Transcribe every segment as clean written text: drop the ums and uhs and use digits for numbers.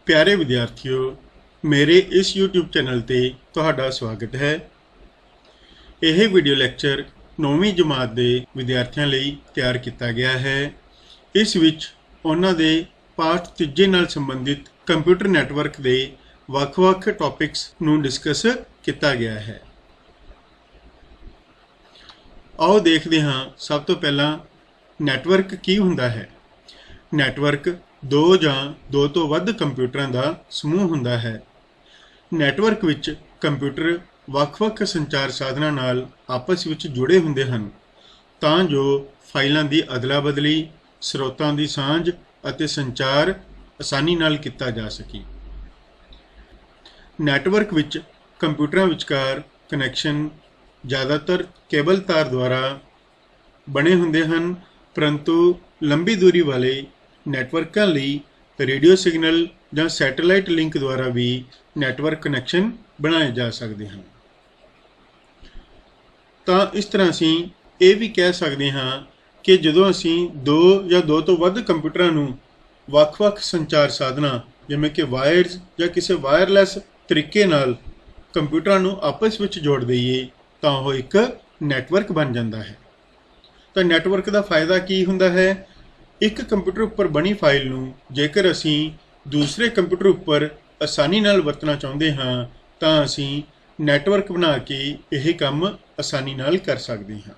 प्यारे विद्यार्थियों, मेरे इस YouTube चैनल ते तुहाडा स्वागत है। यह वीडियो लैक्चर 9वीं जमात के विद्यार्थियों लई तैयार किया गया है। इस विच उन्हां दे पाठ तीजे नाल संबंधित कंप्यूटर नैटवर्क के ਵੱਖ-ਵੱਖ टॉपिक्स नूं डिस्कस किया गया है। आओ देखते हाँ, सब तो पहला नैटवर्क की हुंदा है। नैटवर्क दो ਜਾਂ दो तो ਵੱਧ कंप्यूटरां दा समूह हुंदा है। नैटवर्क विच कंप्यूटर ਵੱਖ-ਵੱਖ संचार साधनां नाल आपस विच जुड़े हुंदे हन तां जो फाइलां दी अदला बदली, स्रोतां दी सांझ अते संचार आसानी नाल कीता जा सके। नैटवर्क विच कंप्यूटरां विचकार कनैक्शन ज़्यादातर केबल तार द्वारा बने हुंदे हन, परंतु लंबी दूरी वाले नैटवर्कों लई रेडियो सिग्नल या सैटेलाइट लिंक द्वारा भी नैटवर्क कनैक्शन बनाए जा सकते हैं। तो इस तरह असीं ये भी कह सकते हाँ कि जदों असीं दो या दो तो वध कंप्यूटरां नूं ਵੱਖ-ਵੱਖ संचार साधनां जिवें कि वायरस या किसी वायरलैस तरीके नाल कंप्यूटरां नूं आपस विच जोड़ दईए तां ओह एक नैटवर्क बन जाता है। तो नैटवर्क का फायदा की हुंदा है? एक कंप्यूटर उपर बनी फाइल नूं जेकर असीं दूसरे कंप्यूटर उपर आसानी नाल वरतना चाहुंदे हाँ तां असीं नैटवर्क बना के यह काम आसानी नाल कर सकते हाँ।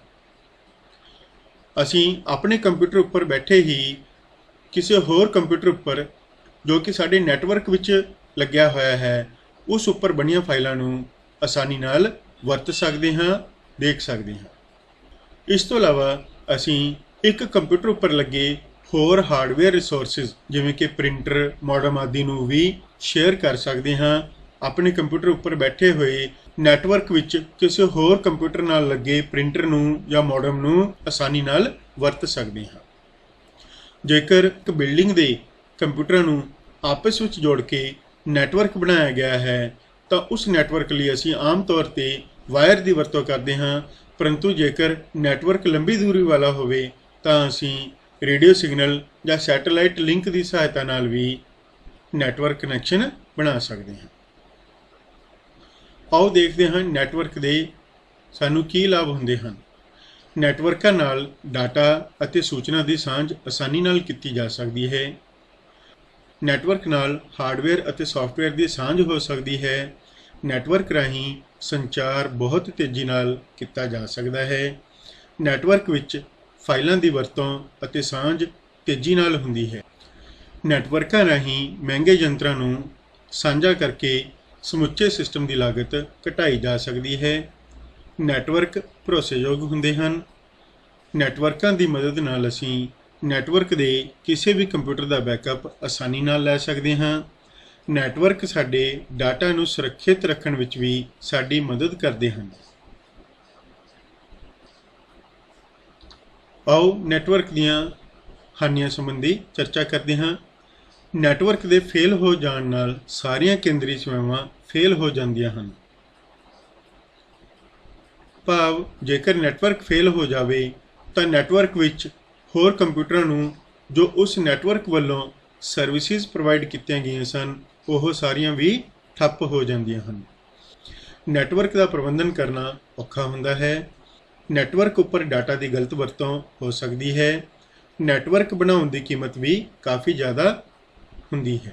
असीं अपने कंप्यूटर उपर बैठे ही किसी होर कंप्यूटर उपर जो कि साडे नैटवर्क विच लग्या होया है उस उपर बनिया फाइलों नूं आसानी नाल वरत सकते हाँ, देख सकते हाँ। इस तो इलावा असीं एक कंप्यूटर उपर लगे होर हार्डवेयर रिसोर्सिस जिवें कि प्रिंटर, मॉडम आदि नूं भी शेयर कर सकते हाँ। अपने कंप्यूटर उपर बैठे हुए नैटवर्क विच किसी होर कंप्यूटर नाल लगे प्रिंटर नूं या मॉडम नूं आसानी नाल वरत सकते हाँ। जेकर एक बिल्डिंग के कंप्यूटरां नूं आपस विच जोड़ के नैटवर्क बनाया गया है तो उस नैटवर्क लिए असीं आम तौर पर वायर की वरतों करते हाँ, परंतु जेकर नैटवर्क लंबी दूरी वाला होवे तां असीं रेडियो सिग्नल या सैटेलाइट लिंक की सहायता नाल भी नैटवर्क कनैक्शन बना सकते हैं। आओ देखते हैं नैटवर्क के सानू की लाभ हुंदे हन। नैटवर्कां नाल डाटा अते सूचना की सांझ आसानी नाल कीती जा सकती है। नैटवर्क नाल हार्डवेयर अते सॉफ्टवेयर की सांझ हो सकती है। नैटवर्क राही संचार बहुत तेजी नाल कीता जा सकता है। नैटवर्क विच फाइलों की वरतों अते सांझ तेजी नाल हुंदी है। नैटवर्कां राही महंगे यंत्रां नूं सांझा करके समुचे सिस्टम की लागत घटाई जा सकती है। नैटवर्क भरोसेयोग हुंदे हन। नैटवर्कां की मदद नाल असीं नैटवर्क के किसी भी कंप्यूटर का बैकअप आसानी नाल लै सकते हाँ। नैटवर्क साडे डाटा नूं सुरक्षित रखण विच भी साडी मदद करते हैं। आओ नैटवर्क दीयां हानियां संबंधी चर्चा करते हैं। नैटवर्क के फेल हो जाण नाल सारियां केंद्री सेवावां फेल हो जांदियां हन। भाव जेकर नैटवर्क फेल हो जाए तो नैटवर्क विच होर कंप्यूटरां नूं जो उस नैटवर्क वालों सर्विसिज प्रोवाइड कीतियां गईयां सन वह सारियां भी ठप्प हो जांदियां हन। नैटवर्क का प्रबंधन करना औखा हुंदा है। नैटवर्क उपर डाटा की गलत वरतों हो सकती है। नैटवर्क बनाउण की कीमत भी काफ़ी ज़्यादा हुंदी है।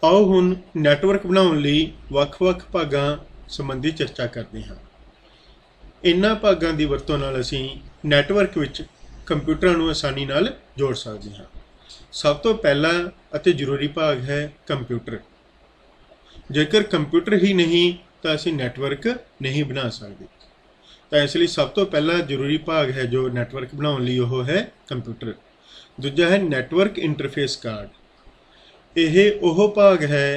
आओ हुण नैटवर्क बनाउण लई ਵੱਖ-ਵੱਖ भागां संबंधी चर्चा करते हैं। इन्हां भागां की वरतों नाल असीं नैटवर्क विच कंप्यूटरां नूं आसानी नाल जोड़ सकते हैं। सब तो पहला अते जरूरी भाग है कंप्यूटर। जेकर कंप्यूटर ही नहीं तो असीं नैटवर्क नहीं बना सकते। तो इसलिए सब तो पहला जरूरी भाग है जो नैटवर्क बनाउण लई ओह है कंप्यूटर। दूजा है नैटवर्क इंटरफेस कार्ड। यह ओह भाग है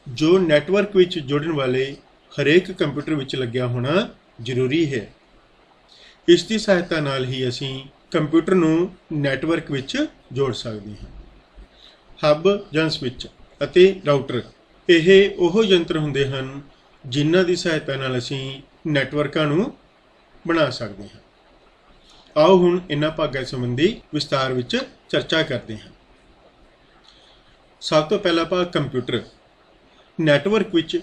जो नैटवर्क विच जुड़न वाले हरेक कंप्यूटर विच लग्या होना जरूरी है। इसकी सहायता नाल ही असीं कंप्यूटर नूं नैटवर्क विच जोड़ सकते हैं। हब जां स्विच अते राउटर यह ओह यंत्र हुंदे हन जिन्हां दी सहायता नाल असीं नैटवर्कां नूं बना सकते हैं। आओ हुण इन्हां भागां संबंधी विस्तार विच चर्चा करते हैं। ਸਭ ਤੋਂ ਪਹਿਲਾ ਭਾਗ ਕੰਪਿਊਟਰ। ਨੈਟਵਰਕ ਵਿੱਚ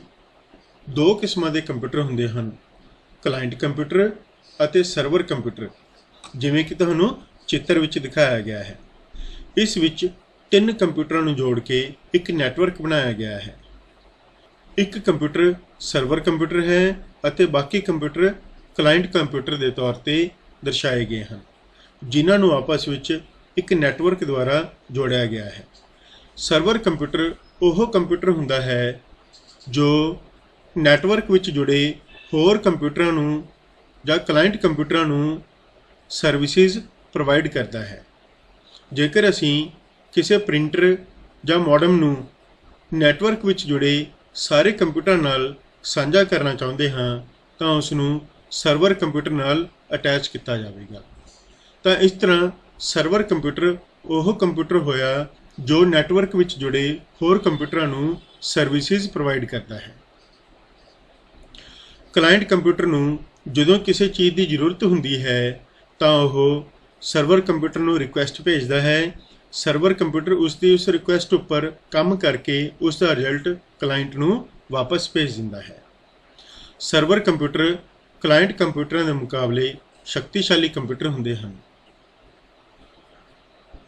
ਦੋ ਕਿਸਮਾਂ ਦੇ ਕੰਪਿਊਟਰ ਹੁੰਦੇ ਹਨ, ਕਲਾਇੰਟ ਕੰਪਿਊਟਰ ਅਤੇ ਸਰਵਰ ਕੰਪਿਊਟਰ, ਜਿਵੇਂ ਕਿ ਤੁਹਾਨੂੰ ਚਿੱਤਰ ਵਿੱਚ ਦਿਖਾਇਆ ਗਿਆ ਹੈ। ਇਸ ਵਿੱਚ ਤਿੰਨ ਕੰਪਿਊਟਰਾਂ ਨੂੰ ਜੋੜ ਕੇ ਇੱਕ ਨੈਟਵਰਕ ਬਣਾਇਆ ਗਿਆ ਹੈ। ਇੱਕ ਕੰਪਿਊਟਰ ਸਰਵਰ ਕੰਪਿਊਟਰ ਹੈ ਅਤੇ ਬਾਕੀ ਕੰਪਿਊਟਰ ਕਲਾਇੰਟ ਕੰਪਿਊਟਰ ਦੇ ਤੌਰ ਤੇ ਦਰਸਾਏ ਗਏ ਹਨ, ਜਿਨ੍ਹਾਂ ਨੂੰ ਆਪਸ ਵਿੱਚ ਇੱਕ ਨੈਟਵਰਕ ਦੁਆਰਾ ਜੋੜਿਆ ਗਿਆ ਹੈ। ਸਰਵਰ ਕੰਪਿਊਟਰ ਉਹ ਕੰਪਿਊਟਰ ਹੁੰਦਾ ਹੈ ਜੋ ਨੈਟਵਰਕ ਵਿੱਚ ਜੁੜੇ ਹੋਰ ਕੰਪਿਊਟਰਾਂ ਨੂੰ ਜਾਂ ਕਲਾਇੰਟ ਕੰਪਿਊਟਰਾਂ ਨੂੰ ਸਰਵਿਸਿਜ਼ ਪ੍ਰੋਵਾਈਡ ਕਰਦਾ ਹੈ। ਜੇਕਰ ਅਸੀਂ ਕਿਸੇ ਪ੍ਰਿੰਟਰ ਜਾਂ ਮੋਡਮ ਨੂੰ ਨੈਟਵਰਕ ਵਿੱਚ ਜੁੜੇ ਸਾਰੇ ਕੰਪਿਊਟਰਾਂ ਨਾਲ ਸਾਂਝਾ ਕਰਨਾ ਚਾਹੁੰਦੇ ਹਾਂ ਤਾਂ ਉਸ ਨੂੰ ਸਰਵਰ ਕੰਪਿਊਟਰ ਨਾਲ ਅਟੈਚ ਕੀਤਾ ਜਾਵੇਗਾ। ਤਾਂ ਇਸ ਤਰ੍ਹਾਂ ਸਰਵਰ ਕੰਪਿਊਟਰ ਉਹ ਕੰਪਿਊਟਰ ਹੋਇਆ ਜੋ ਨੈਟਵਰਕ ਵਿੱਚ ਜੁੜੇ ਹੋਰ ਕੰਪਿਊਟਰਾਂ ਨੂੰ ਸਰਵਿਸਿਜ਼ ਪ੍ਰੋਵਾਈਡ ਕਰਦਾ ਹੈ। ਕਲਾਇੰਟ ਕੰਪਿਊਟਰ ਨੂੰ ਜਦੋਂ ਕਿਸੇ ਚੀਜ਼ ਦੀ ਜ਼ਰੂਰਤ ਹੁੰਦੀ ਹੈ ਤਾਂ ਉਹ ਸਰਵਰ ਕੰਪਿਊਟਰ ਨੂੰ ਰਿਕੁਐਸਟ ਭੇਜਦਾ ਹੈ। ਸਰਵਰ ਕੰਪਿਊਟਰ ਉਸ ਰਿਕੁਐਸਟ ਉੱਪਰ ਕੰਮ ਕਰਕੇ ਉਸ ਦਾ ਰਿਜ਼ਲਟ ਕਲਾਇੰਟ ਨੂੰ ਵਾਪਸ ਭੇਜ ਦਿੰਦਾ ਹੈ। ਸਰਵਰ ਕੰਪਿਊਟਰ ਕਲਾਇੰਟ ਕੰਪਿਊਟਰਾਂ ਦੇ ਮੁਕਾਬਲੇ ਸ਼ਕਤੀਸ਼ਾਲੀ ਕੰਪਿਊਟਰ ਹੁੰਦੇ ਹਨ।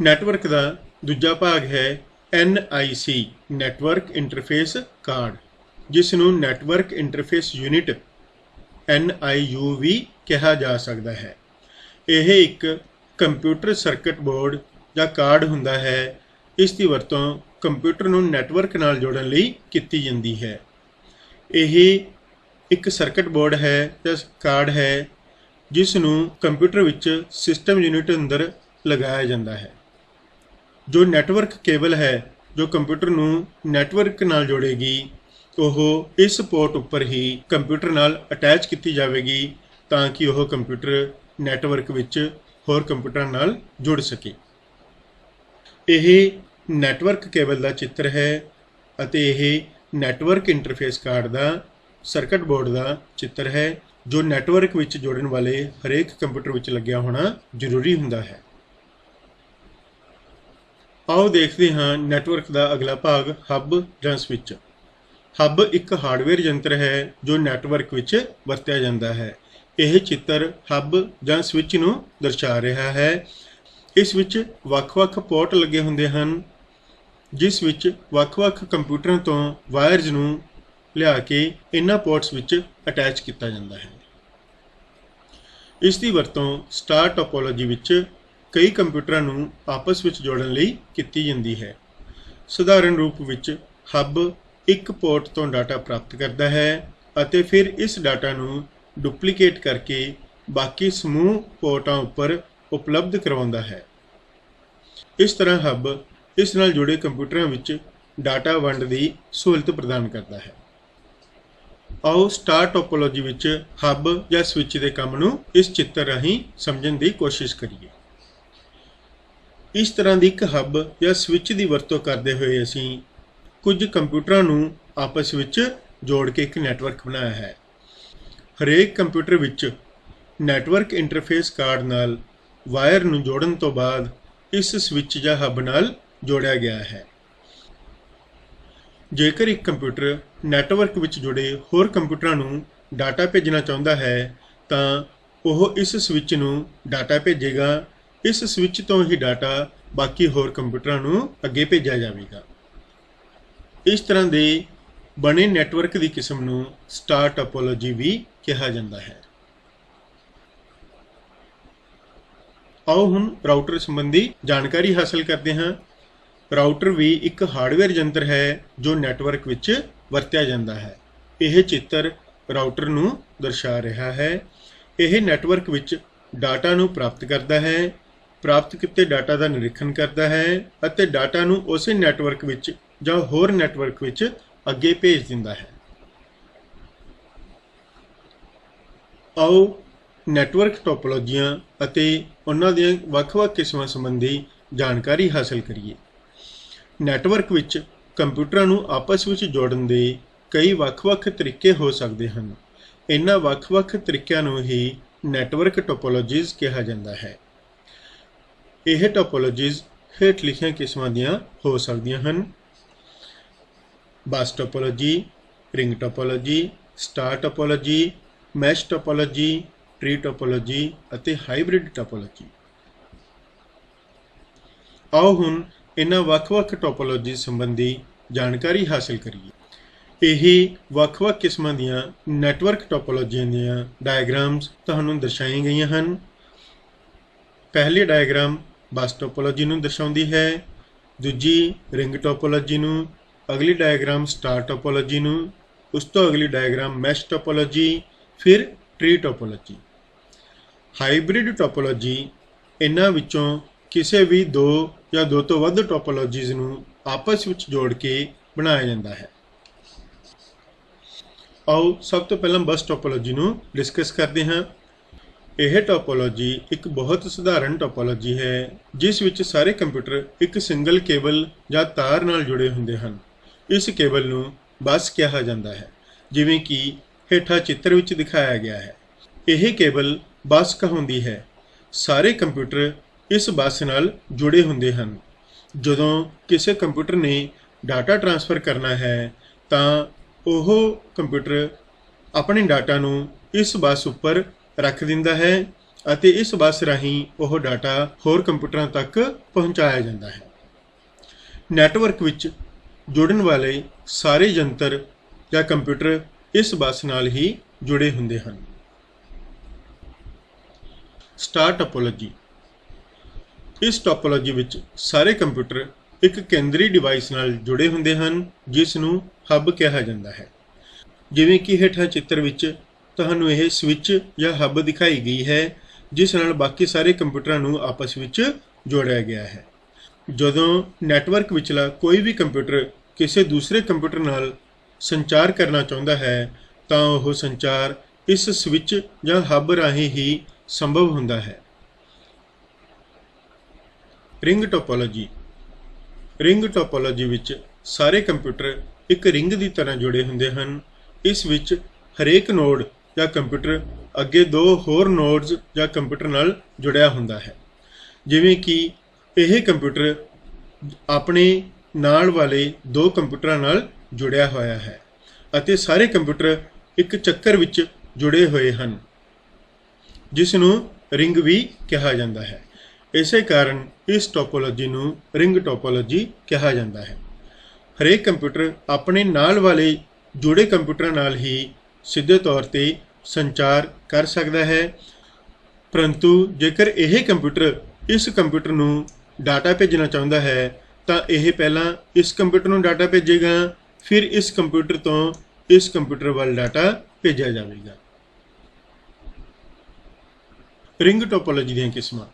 ਨੈਟਵਰਕ ਦਾ ਦੂਜਾ ਭਾਗ ਹੈ NIC ਨੈਟਵਰਕ ਇੰਟਰਫੇਸ ਕਾਰਡ, ਜਿਸ ਨੂੰ ਨੈਟਵਰਕ ਇੰਟਰਫੇਸ ਯੂਨਿਟ NIU ਵੀ ਕਿਹਾ ਜਾ ਸਕਦਾ ਹੈ। ਇਹ ਇੱਕ ਕੰਪਿਊਟਰ ਸਰਕਟ ਬੋਰਡ ਜਾਂ ਕਾਰਡ ਹੁੰਦਾ ਹੈ। ਇਸ ਦੀ ਵਰਤੋਂ ਕੰਪਿਊਟਰ ਨੂੰ ਨੈਟਵਰਕ ਨਾਲ ਜੋੜਨ ਲਈ ਕੀਤੀ ਜਾਂਦੀ ਹੈ। ਇਹ ਇੱਕ ਸਰਕਟ ਬੋਰਡ ਹੈ ਜਾਂ ਕਾਰਡ ਹੈ ਜਿਸ ਨੂੰ ਕੰਪਿਊਟਰ ਵਿੱਚ ਸਿਸਟਮ ਯੂਨਿਟ ਅੰਦਰ ਲਗਾਇਆ ਜਾਂਦਾ ਹੈ। ਜੋ ਨੈਟਵਰਕ ਕੇਬਲ ਹੈ ਜੋ ਕੰਪਿਊਟਰ ਨੂੰ ਨੈਟਵਰਕ ਨਾਲ ਜੋੜੇਗੀ, ਉਹ ਇਸ ਪੋਰਟ ਉੱਪਰ ਹੀ ਕੰਪਿਊਟਰ ਨਾਲ ਅਟੈਚ ਕੀਤੀ ਜਾਵੇਗੀ ਤਾਂ ਕਿ ਉਹ ਕੰਪਿਊਟਰ ਨੈਟਵਰਕ ਵਿੱਚ ਹੋਰ ਕੰਪਿਊਟਰਾਂ ਨਾਲ ਜੁੜ ਸਕੇ। ਇਹ ਨੈਟਵਰਕ ਕੇਬਲ ਦਾ ਚਿੱਤਰ ਹੈ ਅਤੇ ਇਹ ਨੈਟਵਰਕ ਇੰਟਰਫੇਸ ਕਾਰਡ ਦਾ ਸਰਕਟ ਬੋਰਡ ਦਾ ਚਿੱਤਰ ਹੈ ਜੋ ਨੈਟਵਰਕ ਵਿੱਚ ਜੋੜਨ ਵਾਲੇ ਹਰੇਕ ਕੰਪਿਊਟਰ ਵਿੱਚ ਲੱਗਿਆ ਹੋਣਾ ਜ਼ਰੂਰੀ ਹੁੰਦਾ ਹੈ। ਆਓ ਦੇਖਦੇ ਹਾਂ ਨੈਟਵਰਕ ਦਾ ਅਗਲਾ ਭਾਗ, ਹੱਬ ਜਾਂ ਸਵਿੱਚ। ਹੱਬ ਇੱਕ ਹਾਰਡਵੇਅਰ ਯੰਤਰ ਹੈ ਜੋ ਨੈਟਵਰਕ ਵਿੱਚ ਵਰਤਿਆ ਜਾਂਦਾ ਹੈ। ਇਹ ਚਿੱਤਰ ਹੱਬ ਜਾਂ ਸਵਿੱਚ ਨੂੰ ਦਰਸਾ ਰਿਹਾ ਹੈ। ਇਸ ਵਿੱਚ ਵੱਖ-ਵੱਖ ਪੋਰਟ ਲੱਗੇ ਹੁੰਦੇ ਹਨ, ਜਿਸ ਵਿੱਚ ਵੱਖ-ਵੱਖ ਕੰਪਿਊਟਰਾਂ ਤੋਂ ਵਾਇਰਜ਼ ਨੂੰ ਲਿਆ ਕੇ ਇਹਨਾਂ ਪੋਰਟਸ ਵਿੱਚ ਅਟੈਚ ਕੀਤਾ ਜਾਂਦਾ ਹੈ। ਇਸ ਦੀ ਵਰਤੋਂ ਸਟਾਰ ਟੋਪੋਲੋਜੀ ਵਿੱਚ ਕਈ ਕੰਪਿਊਟਰਾਂ ਨੂੰ ਆਪਸ ਵਿੱਚ ਜੋੜਨ ਲਈ ਕੀਤੀ ਜਾਂਦੀ ਹੈ। ਸਧਾਰਨ ਰੂਪ ਵਿੱਚ ਹੱਬ ਇੱਕ ਪੋਰਟ ਤੋਂ ਡਾਟਾ ਪ੍ਰਾਪਤ ਕਰਦਾ ਹੈ ਅਤੇ ਫਿਰ ਇਸ ਡਾਟਾ ਨੂੰ ਡੁਪਲੀਕੇਟ ਕਰਕੇ ਬਾਕੀ ਸਮੂਹ ਪੋਰਟਾਂ ਉੱਪਰ ਉਪਲਬਧ ਕਰਵਾਉਂਦਾ ਹੈ। ਇਸ ਤਰ੍ਹਾਂ ਹੱਬ ਇਸ ਨਾਲ ਜੁੜੇ ਕੰਪਿਊਟਰਾਂ ਵਿੱਚ ਡਾਟਾ ਵੰਡ ਦੀ ਸਹੂਲਤ ਪ੍ਰਦਾਨ ਕਰਦਾ ਹੈ। ਆਓ ਸਟਾਰ ਟੋਪੋਲੋਜੀ ਵਿੱਚ ਹੱਬ ਜਾਂ ਸਵਿੱਚ ਦੇ ਕੰਮ ਨੂੰ ਇਸ ਚਿੱਤਰ ਰਾਹੀਂ ਸਮਝਣ ਦੀ ਕੋਸ਼ਿਸ਼ ਕਰੀਏ। ਇਸ ਤਰ੍ਹਾਂ ਦੀ ਇੱਕ ਹੱਬ ਜਾਂ ਸਵਿੱਚ ਦੀ ਵਰਤੋਂ ਕਰਦੇ ਹੋਏ ਅਸੀਂ ਕੁਝ ਕੰਪਿਊਟਰਾਂ ਨੂੰ ਆਪਸ ਵਿੱਚ ਜੋੜ ਕੇ ਇੱਕ ਨੈਟਵਰਕ ਬਣਾਇਆ ਹੈ। ਹਰੇਕ ਕੰਪਿਊਟਰ ਵਿੱਚ ਨੈਟਵਰਕ ਇੰਟਰਫੇਸ ਕਾਰਡ ਨਾਲ ਵਾਇਰ ਨੂੰ ਜੋੜਨ ਤੋਂ ਬਾਅਦ ਇਸ ਸਵਿੱਚ ਜਾਂ ਹੱਬ ਨਾਲ ਜੋੜਿਆ ਗਿਆ ਹੈ। ਜੇਕਰ ਇੱਕ ਕੰਪਿਊਟਰ ਨੈਟਵਰਕ ਵਿੱਚ ਜੁੜੇ ਹੋਰ ਕੰਪਿਊਟਰਾਂ ਨੂੰ ਡਾਟਾ ਭੇਜਣਾ ਚਾਹੁੰਦਾ ਹੈ ਤਾਂ ਉਹ ਇਸ ਸਵਿੱਚ ਨੂੰ ਡਾਟਾ ਭੇਜੇਗਾ। ਇਸ ਸਵਿੱਚ ਤੋਂ ਹੀ ਡਾਟਾ ਬਾਕੀ ਹੋਰ ਕੰਪਿਊਟਰਾਂ ਨੂੰ ਅੱਗੇ ਭੇਜਿਆ ਜਾਵੇਗਾ। ਇਸ ਤਰ੍ਹਾਂ ਦੇ ਬਣੇ ਨੈਟਵਰਕ ਦੀ ਕਿਸਮ ਨੂੰ ਸਟਾਰ ਟੋਪੋਲੋਜੀ ਵੀ ਕਿਹਾ ਜਾਂਦਾ ਹੈ। ਆਓ ਹੁਣ ਰਾਊਟਰ ਸੰਬੰਧੀ ਜਾਣਕਾਰੀ ਹਾਸਲ ਕਰਦੇ ਹਾਂ। ਰਾਊਟਰ ਵੀ ਇੱਕ ਹਾਰਡਵੇਅਰ ਯੰਤਰ ਹੈ ਜੋ ਨੈਟਵਰਕ ਵਿੱਚ ਵਰਤਿਆ ਜਾਂਦਾ ਹੈ। ਇਹ ਚਿੱਤਰ ਰਾਊਟਰ ਨੂੰ ਦਰਸਾ ਰਿਹਾ ਹੈ। ਇਹ ਨੈਟਵਰਕ ਵਿੱਚ ਡਾਟਾ ਨੂੰ ਪ੍ਰਾਪਤ ਕਰਦਾ ਹੈ, ਪ੍ਰਾਪਤ ਕੀਤੇ ਡਾਟਾ ਦਾ ਨਿਰੀਖਣ ਕਰਦਾ ਹੈ ਅਤੇ ਡਾਟਾ ਨੂੰ ਉਸੇ ਨੈਟਵਰਕ ਵਿੱਚ ਜਾਂ ਹੋਰ ਨੈਟਵਰਕ ਵਿੱਚ ਅੱਗੇ ਭੇਜ ਦਿੰਦਾ ਹੈ। ਆਓ ਨੈਟਵਰਕ ਟੋਪੋਲੋਜੀਆਂ ਅਤੇ ਉਹਨਾਂ ਦੀਆਂ ਵੱਖ-ਵੱਖ ਕਿਸਮਾਂ ਸੰਬੰਧੀ ਜਾਣਕਾਰੀ ਹਾਸਲ ਕਰੀਏ। ਨੈਟਵਰਕ ਵਿੱਚ ਕੰਪਿਊਟਰਾਂ ਨੂੰ ਆਪਸ ਵਿੱਚ ਜੋੜਨ ਦੇ ਕਈ ਵੱਖ-ਵੱਖ ਤਰੀਕੇ ਹੋ ਸਕਦੇ ਹਨ। ਇਹਨਾਂ ਵੱਖ-ਵੱਖ ਤਰੀਕਿਆਂ ਨੂੰ ਹੀ ਨੈਟਵਰਕ ਟੋਪੋਲੋਜੀਜ਼ ਕਿਹਾ ਜਾਂਦਾ ਹੈ। ਇਹ ਟੋਪੋਲੋਜੀਜ਼ ਹੇਠ ਲਿਖੀਆਂ ਕਿਸਮਾਂ ਦੀਆਂ ਹੋ ਸਕਦੀਆਂ ਹਨ। Bus topology, ring topology, star topology, mesh topology, tree topology ਅਤੇ ਹਾਈਬ੍ਰਿਡ ਟੋਪੋਲੋਜੀ। ਆਓ ਹੁਣ ਇਹਨਾਂ ਵੱਖ-ਵੱਖ ਟੋਪੋਲੋਜੀ ਸੰਬੰਧੀ ਜਾਣਕਾਰੀ ਹਾਸਲ ਕਰੀਏ। ਇਹ ਵੱਖ-ਵੱਖ ਕਿਸਮਾਂ ਦੀਆਂ ਨੈਟਵਰਕ ਟੋਪੋਲੋਜੀਆਂ ਦੀਆਂ ਡਾਇਗਰਾਮਸ ਤੁਹਾਨੂੰ ਦਰਸਾਈਆਂ ਗਈਆਂ ਹਨ। ਪਹਿਲੀ ਡਾਇਗਰਾਮ ਬਸ ਟੋਪੋਲੋਜੀ ਨੂੰ ਦਰਸਾਉਂਦੀ ਹੈ, ਦੂਜੀ ਰਿੰਗ ਟੋਪੋਲੋਜੀ ਨੂੰ, ਅਗਲੀ ਡਾਇਗਰਾਮ ਸਟਾਰ ਟੋਪੋਲੋਜੀ ਨੂੰ, ਉਸ ਤੋਂ ਅਗਲੀ ਡਾਇਗਰਾਮ ਮੈਸ਼ ਟੋਪੋਲੋਜੀ, ਫਿਰ ਟਰੀ ਟੋਪੋਲੋਜੀ। ਹਾਈਬ੍ਰਿਡ ਟੋਪੋਲੋਜੀ ਇਹਨਾਂ ਵਿੱਚੋਂ ਕਿਸੇ ਵੀ ਦੋ ਜਾਂ ਦੋ ਤੋਂ ਵੱਧ ਟੋਪੋਲੋਜੀਜ਼ ਨੂੰ ਆਪਸ ਵਿੱਚ ਜੋੜ ਕੇ ਬਣਾਇਆ ਜਾਂਦਾ ਹੈ। ਆਓ ਸਭ ਤੋਂ ਪਹਿਲਾਂ ਬਸ ਟੋਪੋਲੋਜੀ ਨੂੰ ਡਿਸਕਸ ਕਰਦੇ ਹਾਂ। ਇਹ ਟੋਪੋਲੋਜੀ ਇੱਕ ਬਹੁਤ ਸਧਾਰਨ ਟੋਪੋਲੋਜੀ ਹੈ ਜਿਸ ਵਿੱਚ ਸਾਰੇ ਕੰਪਿਊਟਰ ਇੱਕ ਸਿੰਗਲ ਕੇਬਲ ਜਾਂ ਤਾਰ ਨਾਲ ਜੁੜੇ ਹੁੰਦੇ ਹਨ। ਇਸ ਕੇਬਲ ਨੂੰ ਬਸ ਕਿਹਾ ਜਾਂਦਾ ਹੈ, ਜਿਵੇਂ ਕਿ ਹੇਠਾਂ ਚਿੱਤਰ ਵਿੱਚ ਦਿਖਾਇਆ ਗਿਆ ਹੈ। ਇਹ ਕੇਬਲ ਬਸ ਕਹਾਉਂਦੀ ਹੈ। ਸਾਰੇ ਕੰਪਿਊਟਰ ਇਸ ਬੱਸ ਨਾਲ ਜੁੜੇ ਹੁੰਦੇ ਹਨ। ਜਦੋਂ ਕਿਸੇ ਕੰਪਿਊਟਰ ਨੇ ਡਾਟਾ ਟ੍ਰਾਂਸਫਰ ਕਰਨਾ ਹੈ ਤਾਂ ਉਹ ਕੰਪਿਊਟਰ ਆਪਣੇ ਡਾਟਾ ਨੂੰ ਇਸ ਬੱਸ ਉੱਪਰ ਰੱਖ ਦਿੰਦਾ ਹੈ ਅਤੇ ਇਸ ਬੱਸ ਰਾਹੀਂ ਉਹ ਡਾਟਾ ਹੋਰ ਕੰਪਿਊਟਰਾਂ ਤੱਕ ਪਹੁੰਚਾਇਆ ਜਾਂਦਾ ਹੈ। ਨੈਟਵਰਕ ਵਿੱਚ ਜੁੜਨ ਵਾਲੇ ਸਾਰੇ ਯੰਤਰ ਜਾਂ ਕੰਪਿਊਟਰ ਇਸ ਬੱਸ ਨਾਲ ਹੀ ਜੁੜੇ ਹੁੰਦੇ ਹਨ। Star topology. ਇਸ ਟੋਪੋਲੋਜੀ ਵਿੱਚ ਸਾਰੇ ਕੰਪਿਊਟਰ ਇੱਕ ਕੇਂਦਰੀ ਡਿਵਾਈਸ ਨਾਲ ਜੁੜੇ ਹੁੰਦੇ ਹਨ ਜਿਸ ਨੂੰ ਹੱਬ ਕਿਹਾ ਜਾਂਦਾ ਹੈ। ਜਿਵੇਂ ਕਿ ਹੇਠਾਂ ਚਿੱਤਰ ਵਿੱਚ ਤੁਹਾਨੂੰ ਇਹ ਸਵਿੱਚ ਜਾਂ ਹੱਬ ਦਿਖਾਈ ਗਈ ਹੈ ਜਿਸ ਨਾਲ ਬਾਕੀ ਸਾਰੇ ਕੰਪਿਊਟਰਾਂ ਨੂੰ ਆਪਸ ਵਿੱਚ ਜੋੜਿਆ ਗਿਆ ਹੈ। ਜਦੋਂ ਨੈਟਵਰਕ ਵਿਚਲਾ ਕੋਈ ਵੀ ਕੰਪਿਊਟਰ ਕਿਸੇ ਦੂਸਰੇ ਕੰਪਿਊਟਰ ਨਾਲ ਸੰਚਾਰ ਕਰਨਾ ਚਾਹੁੰਦਾ ਹੈ ਤਾਂ ਉਹ ਸੰਚਾਰ ਇਸ ਸਵਿੱਚ ਜਾਂ ਹੱਬ ਰਾਹੀਂ ਹੀ ਸੰਭਵ ਹੁੰਦਾ ਹੈ। Ring topology. ਰਿੰਗ ਟੋਪੋਲੋਜੀ ਵਿੱਚ ਸਾਰੇ ਕੰਪਿਊਟਰ ਇੱਕ ਰਿੰਗ ਦੀ ਤਰ੍ਹਾਂ ਜੁੜੇ ਹੁੰਦੇ ਹਨ। ਇਸ ਵਿੱਚ ਹਰੇਕ ਨੋਡ ਜਾਂ ਕੰਪਿਊਟਰ ਅੱਗੇ ਦੋ ਹੋਰ ਨੋਡਸ ਜਾਂ ਕੰਪਿਊਟਰ ਨਾਲ ਜੁੜਿਆ ਹੁੰਦਾ ਹੈ। ਜਿਵੇਂ ਕਿ ਇਹ ਕੰਪਿਊਟਰ ਆਪਣੇ ਨਾਲ ਵਾਲੇ ਦੋ ਕੰਪਿਊਟਰਾਂ ਨਾਲ ਜੁੜਿਆ ਹੋਇਆ ਹੈ ਅਤੇ ਸਾਰੇ ਕੰਪਿਊਟਰ ਇੱਕ ਚੱਕਰ ਵਿੱਚ ਜੁੜੇ ਹੋਏ ਹਨ ਜਿਸ ਨੂੰ ਰਿੰਗ ਵੀ ਕਿਹਾ ਜਾਂਦਾ ਹੈ। ਇਸੇ ਕਾਰਨ ਇਸ ਟੋਪੋਲੋਜੀ ਨੂੰ ਰਿੰਗ ਟੋਪੋਲੋਜੀ ਕਿਹਾ ਜਾਂਦਾ ਹੈ। ਹਰੇਕ ਕੰਪਿਊਟਰ ਆਪਣੇ ਨਾਲ ਵਾਲੇ ਜੁੜੇ ਕੰਪਿਊਟਰਾਂ ਨਾਲ ਹੀ ਸਿੱਧੇ ਤੌਰ ਤੇ ਸੰਚਾਰ ਕਰ ਸਕਦਾ ਹੈ, ਪਰੰਤੂ ਜੇਕਰ ਇਹ ਕੰਪਿਊਟਰ ਇਸ ਕੰਪਿਊਟਰ ਨੂੰ ਡਾਟਾ ਭੇਜਣਾ ਚਾਹੁੰਦਾ ਹੈ ਤਾਂ ਇਹ ਪਹਿਲਾਂ ਇਸ ਕੰਪਿਊਟਰ ਨੂੰ ਡਾਟਾ ਭੇਜੇਗਾ, ਫਿਰ ਇਸ ਕੰਪਿਊਟਰ ਤੋਂ ਇਸ ਕੰਪਿਊਟਰ ਵੱਲ ਡਾਟਾ ਭੇਜਿਆ ਜਾਵੇਗਾ। ਰਿੰਗ ਟੋਪੋਲੋਜੀ ਦੀਆਂ ਕਿਸਮਾਂ।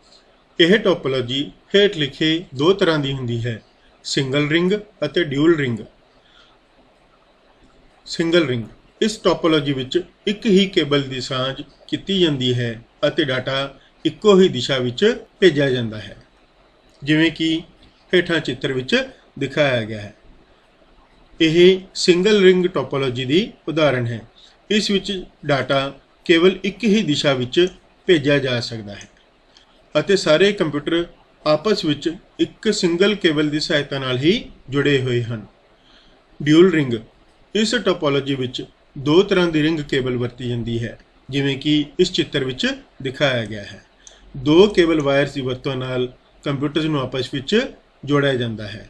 ਇਹ ਟੋਪੋਲੋਜੀ ਹੇਠ ਲਿਖੇ ਦੋ ਤਰ੍ਹਾਂ ਦੀ ਹੁੰਦੀ ਹੈ, ਸਿੰਗਲ ਰਿੰਗ ਅਤੇ ਡਿਊਲ ਰਿੰਗ। Single ring. ਇਸ ਟੋਪੋਲੋਜੀ ਵਿੱਚ ਇੱਕ ਹੀ ਕੇਬਲ ਦੀ ਸਾਂਝ ਕੀਤੀ ਜਾਂਦੀ ਹੈ ਅਤੇ ਡਾਟਾ ਇੱਕੋ ਹੀ ਦਿਸ਼ਾ ਵਿੱਚ ਭੇਜਿਆ ਜਾਂਦਾ ਹੈ, ਜਿਵੇਂ ਕਿ ਹੇਠਾਂ ਚਿੱਤਰ ਵਿੱਚ ਦਿਖਾਇਆ ਗਿਆ ਹੈ। ਇਹ ਸਿੰਗਲ ਰਿੰਗ ਟੋਪੋਲੋਜੀ ਦੀ ਉਦਾਹਰਣ ਹੈ। ਇਸ ਵਿੱਚ ਡਾਟਾ ਕੇਵਲ ਇੱਕ ਹੀ ਦਿਸ਼ਾ ਵਿੱਚ ਭੇਜਿਆ ਜਾ ਸਕਦਾ ਹੈ ਅਤੇ ਸਾਰੇ ਕੰਪਿਊਟਰ ਆਪਸ ਵਿੱਚ ਇੱਕ ਸਿੰਗਲ ਕੇਬਲ ਦੀ ਸਹਾਇਤਾ ਨਾਲ ਹੀ ਜੁੜੇ ਹੋਏ ਹਨ। Dual ring. ਇਸ ਟੋਪੋਲੋਜੀ ਵਿੱਚ ਦੋ ਤਰ੍ਹਾਂ ਦੀ ਰਿੰਗ ਕੇਬਲ ਵਰਤੀ ਜਾਂਦੀ ਹੈ, ਜਿਵੇਂ ਕਿ ਇਸ ਚਿੱਤਰ ਵਿੱਚ ਦਿਖਾਇਆ ਗਿਆ ਹੈ। ਦੋ ਕੇਬਲ ਵਾਇਰਸ ਦੀ ਵਰਤੋਂ ਨਾਲ ਕੰਪਿਊਟਰਸ ਨੂੰ ਆਪਸ ਵਿੱਚ ਜੋੜਿਆ ਜਾਂਦਾ ਹੈ।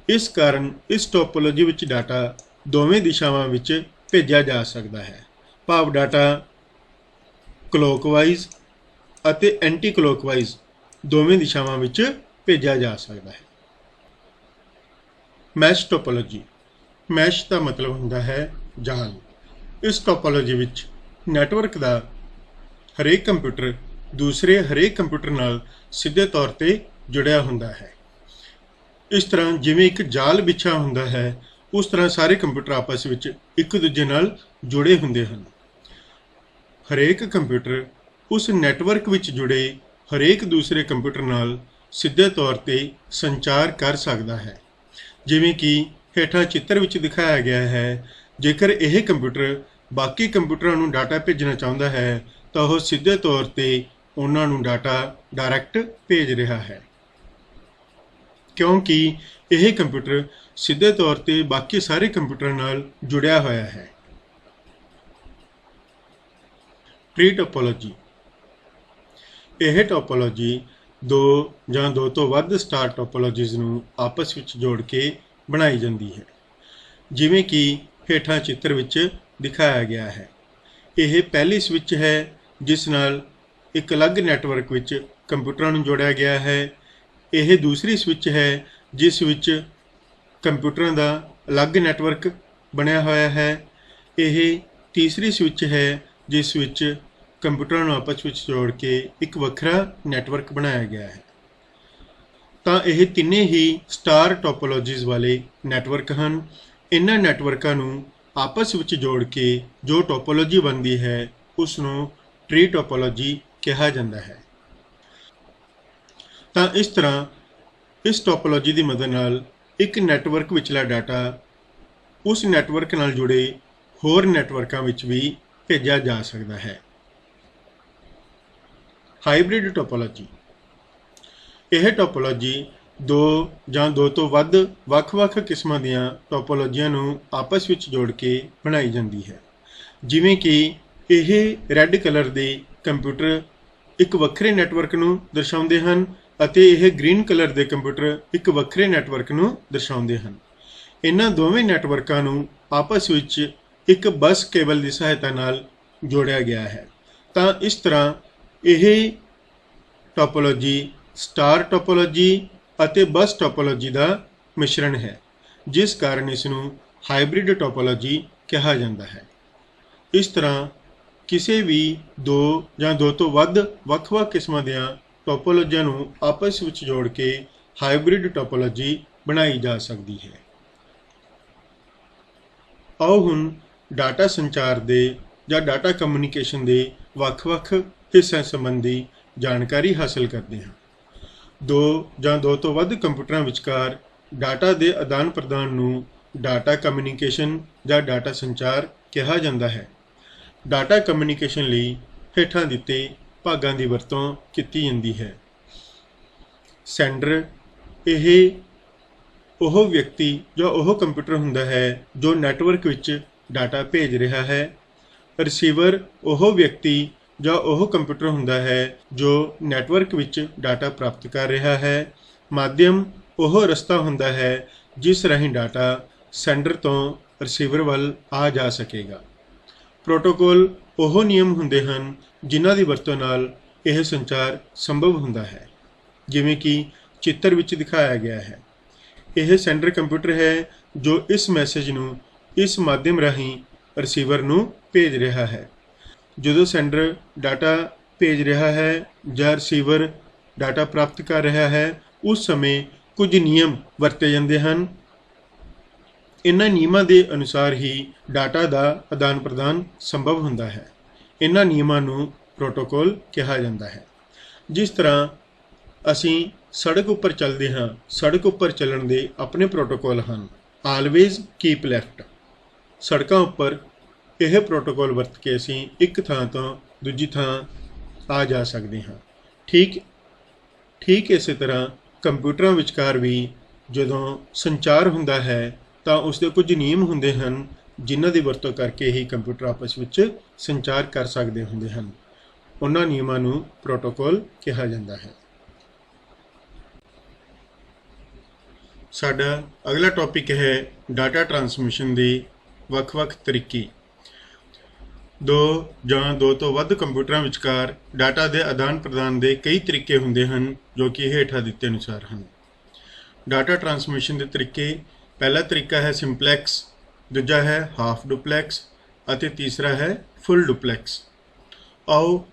ਇਸ ਕਾਰਨ ਇਸ ਟੋਪੋਲੋਜੀ ਵਿੱਚ ਡਾਟਾ ਦੋਵੇਂ ਦਿਸ਼ਾਵਾਂ ਵਿੱਚ ਭੇਜਿਆ ਜਾ ਸਕਦਾ ਹੈ, ਭਾਵ ਡਾਟਾ ਕਲੋਕਵਾਈਜ਼ ਅਤੇ ਐਂਟੀ ਕਲੋਕਵਾਈਜ਼ ਦੋਵੇਂ ਦਿਸ਼ਾਵਾਂ ਵਿੱਚ ਭੇਜਿਆ ਜਾ ਸਕਦਾ ਹੈ। Mash topology. ਮੈਸ਼ ਦਾ ਮਤਲਬ ਹੁੰਦਾ ਹੈ ਜਾਲ। ਇਸ ਟੋਪੋਲੋਜੀ ਵਿੱਚ ਨੈਟਵਰਕ ਦਾ ਹਰੇਕ ਕੰਪਿਊਟਰ ਦੂਸਰੇ ਹਰੇਕ ਕੰਪਿਊਟਰ ਨਾਲ ਸਿੱਧੇ ਤੌਰ ਤੇ ਜੁੜਿਆ ਹੁੰਦਾ ਹੈ। ਇਸ ਤਰ੍ਹਾਂ ਜਿਵੇਂ ਇੱਕ ਜਾਲ ਵਿਛਾ ਹੁੰਦਾ ਹੈ, ਉਸ ਤਰ੍ਹਾਂ ਸਾਰੇ ਕੰਪਿਊਟਰ ਆਪਸ ਵਿੱਚ ਇੱਕ ਦੂਜੇ ਨਾਲ ਜੁੜੇ ਹੁੰਦੇ ਹਨ। ਹਰੇਕ ਕੰਪਿਊਟਰ ਉਸ ਨੈਟਵਰਕ ਵਿੱਚ ਜੁੜੇ ਹਰੇਕ ਦੂਸਰੇ ਕੰਪਿਊਟਰ ਨਾਲ ਸਿੱਧੇ ਤੌਰ ਤੇ ਸੰਚਾਰ ਕਰ ਸਕਦਾ ਹੈ। ਜਿਵੇਂ ਕਿ ਹੇਠਾਂ ਚਿੱਤਰ ਵਿੱਚ ਦਿਖਾਇਆ ਗਿਆ ਹੈ, ਜੇਕਰ ਇਹ ਕੰਪਿਊਟਰ ਬਾਕੀ ਕੰਪਿਊਟਰਾਂ ਨੂੰ ਡਾਟਾ ਭੇਜਣਾ ਚਾਹੁੰਦਾ ਹੈ ਤਾਂ ਉਹ ਸਿੱਧੇ ਤੌਰ ਤੇ ਉਹਨਾਂ ਨੂੰ ਡਾਟਾ ਡਾਇਰੈਕਟ ਭੇਜ ਰਿਹਾ ਹੈ, ਕਿਉਂਕਿ ਇਹ ਕੰਪਿਊਟਰ ਸਿੱਧੇ ਤੌਰ ਤੇ ਬਾਕੀ ਸਾਰੇ ਕੰਪਿਊਟਰਾਂ ਨਾਲ ਜੁੜਿਆ ਹੋਇਆ ਹੈ। Tree topology. ਇਹ ਟੋਪੋਲੋਜੀ ਦੋ ਜਾਂ ਦੋ ਤੋਂ ਵੱਧ ਸਟਾਰ ਟੋਪੋਲੋਜੀਜ਼ ਨੂੰ ਆਪਸ ਵਿੱਚ ਜੋੜ ਕੇ ਬਣਾਈ ਜਾਂਦੀ ਹੈ, ਜਿਵੇਂ ਕਿ ਹੇਠਾਂ ਚਿੱਤਰ ਵਿੱਚ ਦਿਖਾਇਆ ਗਿਆ ਹੈ। ਇਹ ਪਹਿਲੀ ਸਵਿੱਚ ਹੈ ਜਿਸ ਨਾਲ ਇੱਕ ਅਲੱਗ ਨੈਟਵਰਕ ਵਿੱਚ ਕੰਪਿਊਟਰਾਂ ਨੂੰ ਜੋੜਿਆ ਗਿਆ ਹੈ। ਇਹ ਦੂਸਰੀ ਸਵਿੱਚ ਹੈ ਜਿਸ ਵਿੱਚ ਕੰਪਿਊਟਰਾਂ ਦਾ ਅਲੱਗ ਨੈਟਵਰਕ ਬਣਿਆ ਹੋਇਆ ਹੈ। ਇਹ ਤੀਸਰੀ ਸਵਿੱਚ ਹੈ ਜਿਸ ਵਿੱਚ ਕੰਪਿਊਟਰਾਂ ਨੂੰ ਆਪਸ ਵਿੱਚ ਜੋੜ ਕੇ ਇੱਕ ਵੱਖਰਾ ਨੈਟਵਰਕ ਬਣਾਇਆ ਗਿਆ ਹੈ। ਤਾਂ ਇਹ ਤਿੰਨੇ ਹੀ ਸਟਾਰ ਟੋਪੋਲੋਜੀਜ਼ ਵਾਲੇ ਨੈਟਵਰਕ ਹਨ। ਇਹਨਾਂ ਨੈਟਵਰਕਾਂ ਨੂੰ ਆਪਸ ਵਿੱਚ ਜੋੜ ਕੇ ਜੋ ਟੋਪੋਲੋਜੀ ਬਣਦੀ ਹੈ ਉਸ ਨੂੰ ਟਰੀ ਟੋਪੋਲੋਜੀ ਕਿਹਾ ਜਾਂਦਾ ਹੈ। ਤਾਂ ਇਸ ਤਰ੍ਹਾਂ ਇਸ ਟੋਪੋਲੋਜੀ ਦੀ ਮਦਦ ਨਾਲ ਇੱਕ ਨੈਟਵਰਕ ਵਿਚਲਾ ਡਾਟਾ ਉਸ ਨੈਟਵਰਕ ਨਾਲ ਜੁੜੇ ਹੋਰ ਨੈਟਵਰਕਾਂ ਵਿੱਚ ਵੀ ਭੇਜਿਆ ਜਾ ਸਕਦਾ ਹੈ। Hybrid topology. ਇਹ ਟੋਪੋਲੋਜੀ ਦੋ ਜਾਂ ਦੋ ਤੋਂ ਵੱਧ ਵੱਖ-ਵੱਖ ਕਿਸਮਾਂ ਦੀਆਂ ਟੋਪੋਲੋਜੀਆਂ ਨੂੰ ਆਪਸ ਵਿੱਚ ਜੋੜ ਕੇ ਬਣਾਈ ਜਾਂਦੀ ਹੈ। ਜਿਵੇਂ ਕਿ ਇਹ ਰੈੱਡ ਕਲਰ ਦੇ ਕੰਪਿਊਟਰ ਇੱਕ ਵੱਖਰੇ ਨੈਟਵਰਕ ਨੂੰ ਦਰਸਾਉਂਦੇ ਹਨ ਅਤੇ ਇਹ ਗ੍ਰੀਨ ਕਲਰ ਦੇ ਕੰਪਿਊਟਰ ਇੱਕ ਵੱਖਰੇ ਨੈਟਵਰਕ ਨੂੰ ਦਰਸਾਉਂਦੇ ਹਨ। ਇਹਨਾਂ ਦੋਵੇਂ ਨੈਟਵਰਕਾਂ ਨੂੰ ਆਪਸ ਵਿੱਚ ਇੱਕ ਬੱਸ ਕੇਬਲ ਦੀ ਸਹਾਇਤਾ ਨਾਲ ਜੋੜਿਆ ਗਿਆ ਹੈ। ਤਾਂ ਇਸ ਤਰ੍ਹਾਂ ਇਹ ਟੋਪੋਲੋਜੀ ਸਟਾਰ ਟੋਪੋਲੋਜੀ ਅਤੇ ਬੱਸ ਟੋਪੋਲੋਜੀ ਦਾ ਮਿਸ਼ਰਣ ਹੈ, ਜਿਸ ਕਾਰਨ ਇਸ ਨੂੰ ਹਾਈਬ੍ਰਿਡ ਟੋਪੋਲੋਜੀ ਕਿਹਾ ਜਾਂਦਾ ਹੈ। ਇਸ ਤਰ੍ਹਾਂ ਕਿਸੇ ਵੀ ਦੋ ਜਾਂ ਦੋ ਤੋਂ ਵੱਧ ਵੱਖ-ਵੱਖ ਕਿਸਮਾਂ ਦੀਆਂ ਟੋਪੋਲੋਜੀਆਂ ਨੂੰ ਆਪਸ ਵਿੱਚ ਜੋੜ ਕੇ ਹਾਈਬ੍ਰਿਡ ਟੋਪੋਲੋਜੀ ਬਣਾਈ ਜਾ ਸਕਦੀ ਹੈ। ਆਓ ਹੁਣ ਡਾਟਾ ਸੰਚਾਰ ਦੇ ਜਾਂ ਡਾਟਾ ਕਮਿਊਨੀਕੇਸ਼ਨ ਦੇ ਵੱਖ-ਵੱਖ ਹਿੱਸਿਆਂ ਸੰਬੰਧੀ ਜਾਣਕਾਰੀ ਹਾਸਲ ਕਰਦੇ ਹਾਂ। ਦੋ ਜਾਂ ਦੋ ਤੋਂ ਵੱਧ ਕੰਪਿਊਟਰਾਂ ਵਿਚਕਾਰ ਡਾਟਾ ਦੇ ਆਦਾਨ ਪ੍ਰਦਾਨ ਨੂੰ ਡਾਟਾ ਕਮਿਊਨੀਕੇਸ਼ਨ ਜਾਂ ਡਾਟਾ ਸੰਚਾਰ ਕਿਹਾ ਜਾਂਦਾ ਹੈ। ਡਾਟਾ ਕਮਿਊਨੀਕੇਸ਼ਨ ਲਈ ਹੇਠਾਂ ਦਿੱਤੇ ਭਾਗਾਂ ਦੀ ਵਰਤੋਂ ਕੀਤੀ ਜਾਂਦੀ ਹੈ। ਸੈਂਡਰ, ਇਹ ਉਹ ਵਿਅਕਤੀ ਜਾਂ ਉਹ ਕੰਪਿਊਟਰ ਹੁੰਦਾ ਹੈ ਜੋ ਨੈਟਵਰਕ ਵਿੱਚ ਡਾਟਾ ਭੇਜ ਰਿਹਾ ਹੈ। ਰਿਸੀਵਰ, ਉਹ ਵਿਅਕਤੀ ਜਾਂ ਉਹ ਕੰਪਿਊਟਰ ਹੁੰਦਾ ਹੈ ਜੋ ਨੈਟਵਰਕ ਵਿੱਚ ਡਾਟਾ ਪ੍ਰਾਪਤ ਕਰ ਰਿਹਾ ਹੈ। ਮਾਧਿਅਮ, ਉਹ ਰਸਤਾ ਹੁੰਦਾ ਹੈ ਜਿਸ ਰਾਹੀਂ ਡਾਟਾ ਸੈਂਡਰ ਤੋਂ ਰਿਸੀਵਰ ਵੱਲ ਆ ਜਾ ਸਕੇਗਾ। ਪ੍ਰੋਟੋਕੋਲ, ਉਹ ਨਿਯਮ ਹੁੰਦੇ ਹਨ ਜਿਨ੍ਹਾਂ ਦੀ ਵਰਤੋਂ ਨਾਲ ਇਹ ਸੰਚਾਰ ਸੰਭਵ ਹੁੰਦਾ ਹੈ, ਜਿਵੇਂ ਕਿ ਚਿੱਤਰ ਵਿੱਚ ਦਿਖਾਇਆ ਗਿਆ ਹੈ। ਇਹ ਸੈਂਡਰ ਕੰਪਿਊਟਰ ਹੈ ਜੋ ਇਸ ਮੈਸੇਜ ਨੂੰ ਇਸ ਮਾਧਿਅਮ ਰਾਹੀਂ ਰਿਸੀਵਰ ਨੂੰ ਭੇਜ ਰਿਹਾ ਹੈ। ਜਦੋਂ ਸੈਂਡਰ ਡਾਟਾ ਭੇਜ ਰਿਹਾ ਹੈ ਜਾਂ ਰਿਸੀਵਰ ਡਾਟਾ ਪ੍ਰਾਪਤ ਕਰ ਰਿਹਾ ਹੈ, ਉਸ ਸਮੇਂ ਕੁਝ ਨਿਯਮ ਵਰਤੇ ਜਾਂਦੇ ਹਨ। ਇਹਨਾਂ ਨਿਯਮਾਂ ਦੇ ਅਨੁਸਾਰ ਹੀ ਡਾਟਾ ਦਾ ਆਦਾਨ ਪ੍ਰਦਾਨ ਸੰਭਵ ਹੁੰਦਾ ਹੈ। ਇਹਨਾਂ ਨਿਯਮਾਂ ਨੂੰ ਪ੍ਰੋਟੋਕੋਲ ਕਿਹਾ ਜਾਂਦਾ ਹੈ। ਜਿਸ ਤਰ੍ਹਾਂ ਅਸੀਂ ਸੜਕ ਉੱਪਰ ਚੱਲਦੇ ਹਾਂ, ਸੜਕ ਉੱਪਰ ਚੱਲਣ ਦੇ ਆਪਣੇ ਪ੍ਰੋਟੋਕੋਲ ਹਨ। Always keep left. ਸੜਕਾਂ ਉੱਪਰ ਇਹ ਪ੍ਰੋਟੋਕੋਲ ਵਰਤ ਕੇ ਅਸੀਂ ਇੱਕ ਥਾਂ ਤੋਂ ਦੂਜੀ ਥਾਂ ਆ ਜਾ ਸਕਦੇ ਹਾਂ। ਠੀਕ ਇਸੇ ਤਰ੍ਹਾਂ ਕੰਪਿਊਟਰਾਂ ਵਿਚਕਾਰ ਵੀ ਜਦੋਂ ਸੰਚਾਰ ਹੁੰਦਾ ਹੈ ਤਾਂ ਉਸ ਦੇ ਕੁਝ ਨਿਯਮ ਹੁੰਦੇ ਹਨ ਜਿਨ੍ਹਾਂ ਦੀ ਵਰਤੋਂ ਕਰਕੇ ਹੀ ਕੰਪਿਊਟਰ ਆਪਸ ਵਿੱਚ ਸੰਚਾਰ ਕਰ ਸਕਦੇ ਹੁੰਦੇ ਹਨ। ਉਹਨਾਂ ਨਿਯਮਾਂ ਨੂੰ ਪ੍ਰੋਟੋਕੋਲ ਕਿਹਾ ਜਾਂਦਾ ਹੈ। ਸਾਡਾ ਅਗਲਾ ਟੌਪਿਕ ਹੈ ਡਾਟਾ ਟਰਾਂਸਮਿਸ਼ਨ ਦੇ ਵੱਖ-ਵੱਖ ਤਰੀਕੇ। ਦੋ ਜਾਂ ਦੋ ਤੋਂ ਵੱਧ ਕੰਪਿਊਟਰਾਂ ਵਿਚਕਾਰ ਡਾਟਾ ਦੇ ਆਦਾਨ ਪ੍ਰਦਾਨ ਦੇ ਕਈ ਤਰੀਕੇ ਹੁੰਦੇ ਹਨ ਜੋ ਕਿ ਹੇਠਾਂ ਦਿੱਤੇ ਅਨੁਸਾਰ ਹਨ। ਡਾਟਾ ਟਰਾਂਸਮਿਸ਼ਨ ਦੇ ਤਰੀਕੇ, ਪਹਿਲਾ ਤਰੀਕਾ ਹੈ ਸਿੰਪਲੈਕਸ, ਦੂਜਾ ਹੈ ਹਾਫ ਡੁਪਲੈਕਸ ਅਤੇ ਤੀਸਰਾ ਹੈ ਫੁੱਲ ਡੁਪਲੈਕਸ। ਆਓ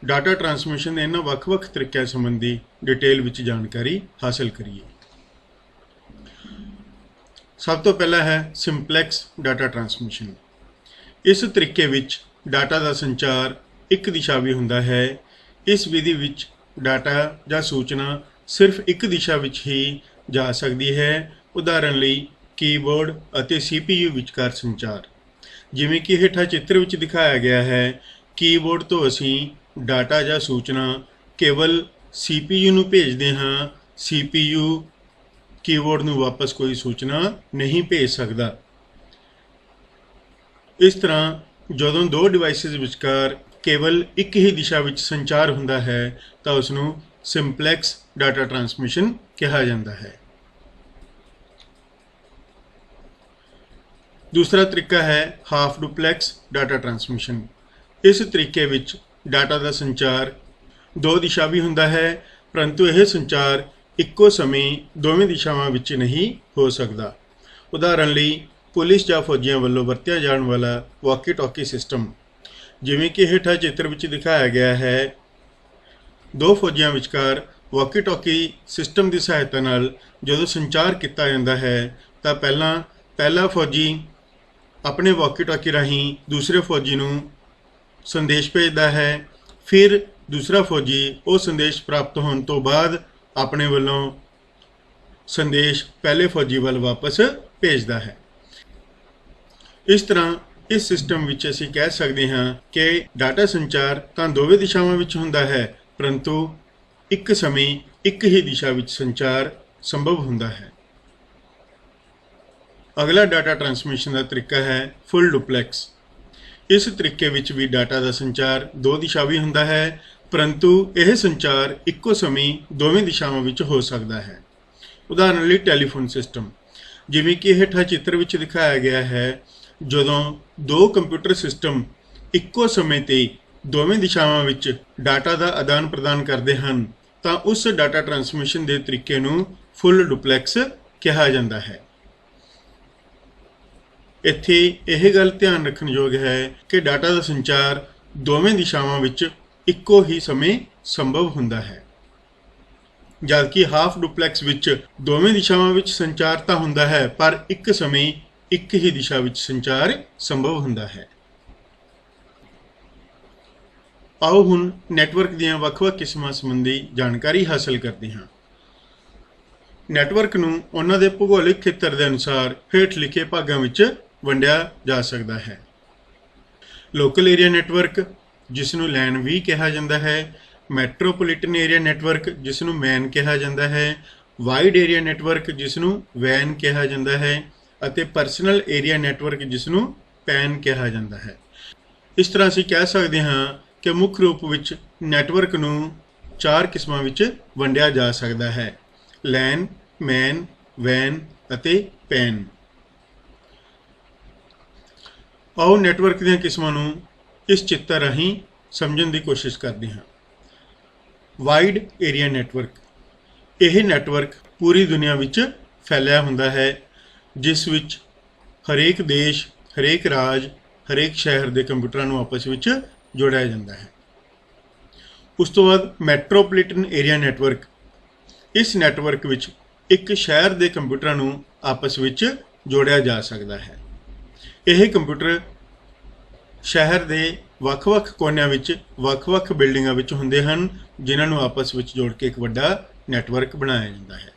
ਡਾਟਾ ਟਰਾਂਸਮਿਸ਼ਨ ਦੇ ਇਹਨਾਂ ਵੱਖ-ਵੱਖ ਤਰੀਕਿਆਂ ਸੰਬੰਧੀ ਡਿਟੇਲ ਵਿੱਚ ਜਾਣਕਾਰੀ ਹਾਸਲ ਕਰੀਏ। ਸਭ ਤੋਂ ਪਹਿਲਾ ਹੈ ਸਿੰਪਲੈਕਸ ਡਾਟਾ ਟਰਾਂਸਮਿਸ਼ਨ। ਇਸ ਤਰੀਕੇ ਵਿੱਚ ਡਾਟਾ ਦਾ ਸੰਚਾਰ ਇੱਕ ਦਿਸ਼ਾਵੀ ਹੁੰਦਾ ਹੈ। ਇਸ ਵਿਧੀ ਵਿੱਚ ਡਾਟਾ ਜਾਂ ਸੂਚਨਾ ਸਿਰਫ ਇੱਕ ਦਿਸ਼ਾ ਵਿੱਚ ਹੀ ਜਾ ਸਕਦੀ ਹੈ। ਉਦਾਹਰਣ ਲਈ ਕੀਬੋਰਡ ਅਤੇ CPU ਵਿਚਕਾਰ ਸੰਚਾਰ। ਜਿਵੇਂ ਕਿ ਹੇਠਾਂ ਚਿੱਤਰ ਵਿੱਚ ਦਿਖਾਇਆ ਗਿਆ ਹੈ, ਕੀਬੋਰਡ ਤੋਂ ਅਸੀਂ ਡਾਟਾ ਜਾਂ ਸੂਚਨਾ ਕੇਵਲ CPU ਨੂੰ ਭੇਜਦੇ ਹਾਂ। CPU कीबोर्ड ਨੂੰ ਵਾਪਸ ਕੋਈ ਸੂਚਨਾ ਨਹੀਂ ਭੇਜ ਸਕਦਾ। ਇਸ ਤਰ੍ਹਾਂ ਜਦੋਂ ਦੋ ਡਿਵਾਈਸਿਸ ਵਿਚਕਾਰ ਕੇਵਲ ਇੱਕ ਹੀ ਦਿਸ਼ਾ ਵਿੱਚ ਸੰਚਾਰ ਹੁੰਦਾ ਹੈ ਤਾਂ ਉਸ ਨੂੰ ਸਿੰਪਲੈਕਸ ਡਾਟਾ ਟਰਾਂਸਮਿਸ਼ਨ ਕਿਹਾ ਜਾਂਦਾ ਹੈ। दूसरा तरीका है हाफ डुप्लैक्स डाटा ट्रांसमिशन। इस तरीके विच डाटा का संचार दो दिशावी हुंदा है, परंतु यह संचार इक्को समय दोवें दिशावां विच नहीं हो सकता। उदाहरण लई पुलिस जां फौजियां वल्लों वरतिया जाण वाला वॉकी टॉकी सिस्टम, जिवें कि हेठा चित्र विच दिखाया गया है। दो फौजियां विचकार वॉकी टॉकी सिस्टम की सहायता नाल जदों संचार किया जाता है तां पहला फौजी अपने वॉकी टॉकी राही दूसरे फौजी नूं संदेश भेजदा है, फिर दूसरा फौजी वो संदेश प्राप्त होने तो बाद अपने वालों संदेश पहले फौजी वाल वापस भेजदा है। इस तरह इस सिस्टम विच असीं कह सकते हाँ कि डाटा संचार तां दोवें दिशावां विच हुंदा है, परंतु एक समय एक ही दिशा विच संचार संभव हुंदा है। अगला डाटा ट्रांसमिशन का तरीका है फुल डुप्लैक्स। इस तरीके विच भी डाटा का संचार दो दिशावी हुंदा है, परंतु यह संचार इक्को समय दोवें दिशावां विच हो सकता है। उदाहरण लई टैलीफोन सिस्टम, जिवें कि हेठा चित्र विच दिखाया गया है। जदों दो कंप्यूटर सिस्टम इक्को समय ते दोवें दिशावां विच डाटा का आदान प्रदान करते हैं तां उस डाटा ट्रांसमिशन के तरीके नूं फुल डुप्लैक्स कहा जाता है। ਇੱਥੇ ਇਹ ਗੱਲ ਧਿਆਨ ਰੱਖਣ ਯੋਗ ਹੈ ਕਿ ਡਾਟਾ ਦਾ ਸੰਚਾਰ ਦੋਵੇਂ ਦਿਸ਼ਾਵਾਂ ਵਿੱਚ ਇੱਕੋ ਹੀ ਸਮੇਂ ਸੰਭਵ ਹੁੰਦਾ ਹੈ, ਜਦਕਿ ਹਾਫ ਡੁਪਲੈਕਸ ਵਿੱਚ ਦੋਵੇਂ ਦਿਸ਼ਾਵਾਂ ਵਿੱਚ ਸੰਚਾਰ ਤਾਂ ਹੁੰਦਾ ਹੈ ਪਰ ਇੱਕ ਸਮੇਂ ਇੱਕ ਹੀ ਦਿਸ਼ਾ ਵਿੱਚ ਸੰਚਾਰ ਸੰਭਵ ਹੁੰਦਾ ਹੈ। ਆਓ ਹੁਣ ਨੈਟਵਰਕ ਦੀਆਂ ਵੱਖ-ਵੱਖ ਕਿਸਮਾਂ ਸੰਬੰਧੀ ਜਾਣਕਾਰੀ ਹਾਸਲ ਕਰਦੇ ਹਾਂ। ਨੈਟਵਰਕ ਨੂੰ ਉਹਨਾਂ ਦੇ ਭੂਗੋਲਿਕ ਖੇਤਰ ਦੇ ਅਨੁਸਾਰ ਹੇਠ ਲਿਖੇ ਭਾਗਾਂ ਵਿੱਚ ਵੰਡਿਆ ਜਾ ਸਕਦਾ ਹੈ। ਲੋਕਲ ਏਰੀਆ ਨੈਟਵਰਕ, ਜਿਸ ਨੂੰ LAN ਵੀ ਕਿਹਾ ਜਾਂਦਾ ਹੈ, ਮੈਟਰੋਪੋਲੀਟਨ ਏਰੀਆ ਨੈਟਵਰਕ, ਜਿਸ ਨੂੰ MAN ਕਿਹਾ ਜਾਂਦਾ ਹੈ, ਵਾਈਡ ਏਰੀਆ ਨੈਟਵਰਕ, ਜਿਸ ਨੂੰ WAN ਕਿਹਾ ਜਾਂਦਾ ਹੈ, ਅਤੇ ਪਰਸਨਲ ਏਰੀਆ ਨੈਟਵਰਕ, ਜਿਸ ਨੂੰ PAN ਕਿਹਾ ਜਾਂਦਾ ਹੈ। ਇਸ ਤਰ੍ਹਾਂ ਅਸੀਂ ਕਹਿ ਸਕਦੇ ਹਾਂ ਕਿ ਮੁੱਖ ਰੂਪ ਵਿੱਚ ਨੈਟਵਰਕ ਨੂੰ 4 ਕਿਸਮਾਂ ਵਿੱਚ ਵੰਡਿਆ ਜਾ ਸਕਦਾ ਹੈ: LAN, MAN, WAN ਅਤੇ PAN। आओ नैटवर्क ਦੀਆਂ ਕਿਸਮਾਂ ਨੂੰ ਇਸ ਚਿੱਤਰ ਰਾਹੀਂ ਸਮਝਣ ਦੀ ਕੋਸ਼ਿਸ਼ ਕਰਦੇ ਹਾਂ। ਵਾਈਡ ਏਰੀਆ ਨੈਟਵਰਕ, ਇਹ ਨੈਟਵਰਕ ਪੂਰੀ ਦੁਨੀਆ ਵਿੱਚ ਫੈਲਿਆ ਹੁੰਦਾ ਹੈ, ਜਿਸ ਵਿੱਚ ਹਰੇਕ ਦੇਸ਼, ਹਰੇਕ ਰਾਜ, ਹਰੇਕ ਸ਼ਹਿਰ ਦੇ ਕੰਪਿਊਟਰਾਂ ਨੂੰ ਆਪਸ ਵਿੱਚ ਜੋੜਿਆ ਜਾਂਦਾ ਹੈ। ਉਸ ਤੋਂ ਬਾਅਦ ਮੈਟਰੋਪੋਲੀਟਨ ਏਰੀਆ ਨੈਟਵਰਕ, ਇਸ ਨੈਟਵਰਕ ਵਿੱਚ ਇੱਕ ਸ਼ਹਿਰ ਦੇ ਕੰਪਿਊਟਰਾਂ ਨੂੰ ਆਪਸ ਵਿੱਚ ਜੋੜਿਆ ਜਾ ਸਕਦਾ ਹੈ। ਇਹ ਕੰਪਿਊਟਰ ਸ਼ਹਿਰ ਦੇ ਵੱਖ-ਵੱਖ ਕੋਨਿਆਂ ਵਿੱਚ ਵੱਖ-ਵੱਖ ਬਿਲਡਿੰਗਾਂ ਵਿੱਚ ਹੁੰਦੇ ਹਨ, ਜਿਨ੍ਹਾਂ ਨੂੰ ਆਪਸ ਵਿੱਚ ਜੋੜ ਕੇ ਇੱਕ ਵੱਡਾ ਨੈਟਵਰਕ ਬਣਾਇਆ ਜਾਂਦਾ ਹੈ।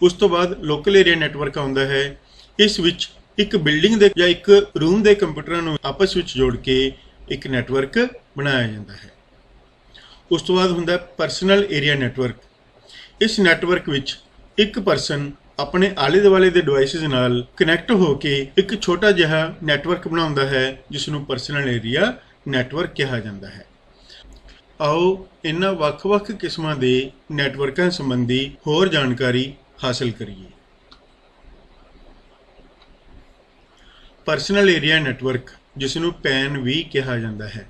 ਉਸ ਤੋਂ ਬਾਅਦ ਲੋਕਲ ਏਰੀਆ ਨੈਟਵਰਕ ਆਉਂਦਾ ਹੈ। ਇਸ ਵਿੱਚ ਇੱਕ ਬਿਲਡਿੰਗ ਦੇ ਜਾਂ ਇੱਕ ਰੂਮ ਦੇ ਕੰਪਿਊਟਰਾਂ ਨੂੰ ਆਪਸ ਵਿੱਚ ਜੋੜ ਕੇ ਇੱਕ ਨੈਟਵਰਕ ਬਣਾਇਆ ਜਾਂਦਾ ਹੈ। ਉਸ ਤੋਂ ਬਾਅਦ ਹੁੰਦਾ ਪਰਸਨਲ ਏਰੀਆ ਨੈਟਵਰਕ। ਇਸ ਨੈਟਵਰਕ ਵਿੱਚ ਇੱਕ ਪਰਸਨ ਆਪਣੇ ਆਲੇ ਦੁਆਲੇ ਦੇ ਡਿਵਾਈਸਿਸ ਨਾਲ ਕਨੈਕਟ ਹੋ ਕੇ ਇੱਕ ਛੋਟਾ ਜਿਹਾ ਨੈਟਵਰਕ ਬਣਾਉਂਦਾ ਹੈ, ਜਿਸ ਨੂੰ ਪਰਸਨਲ ਏਰੀਆ ਨੈਟਵਰਕ ਕਿਹਾ ਜਾਂਦਾ ਹੈ। ਆਓ ਇਹਨਾਂ ਵੱਖ-ਵੱਖ ਕਿਸਮਾਂ ਦੇ ਨੈਟਵਰਕਾਂ ਸੰਬੰਧੀ ਹੋਰ ਜਾਣਕਾਰੀ ਹਾਸਲ ਕਰੀਏ। ਪਰਸਨਲ ਏਰੀਆ ਨੈਟਵਰਕ, ਜਿਸ ਨੂੰ PAN ਵੀ ਕਿਹਾ ਜਾਂਦਾ ਹੈ,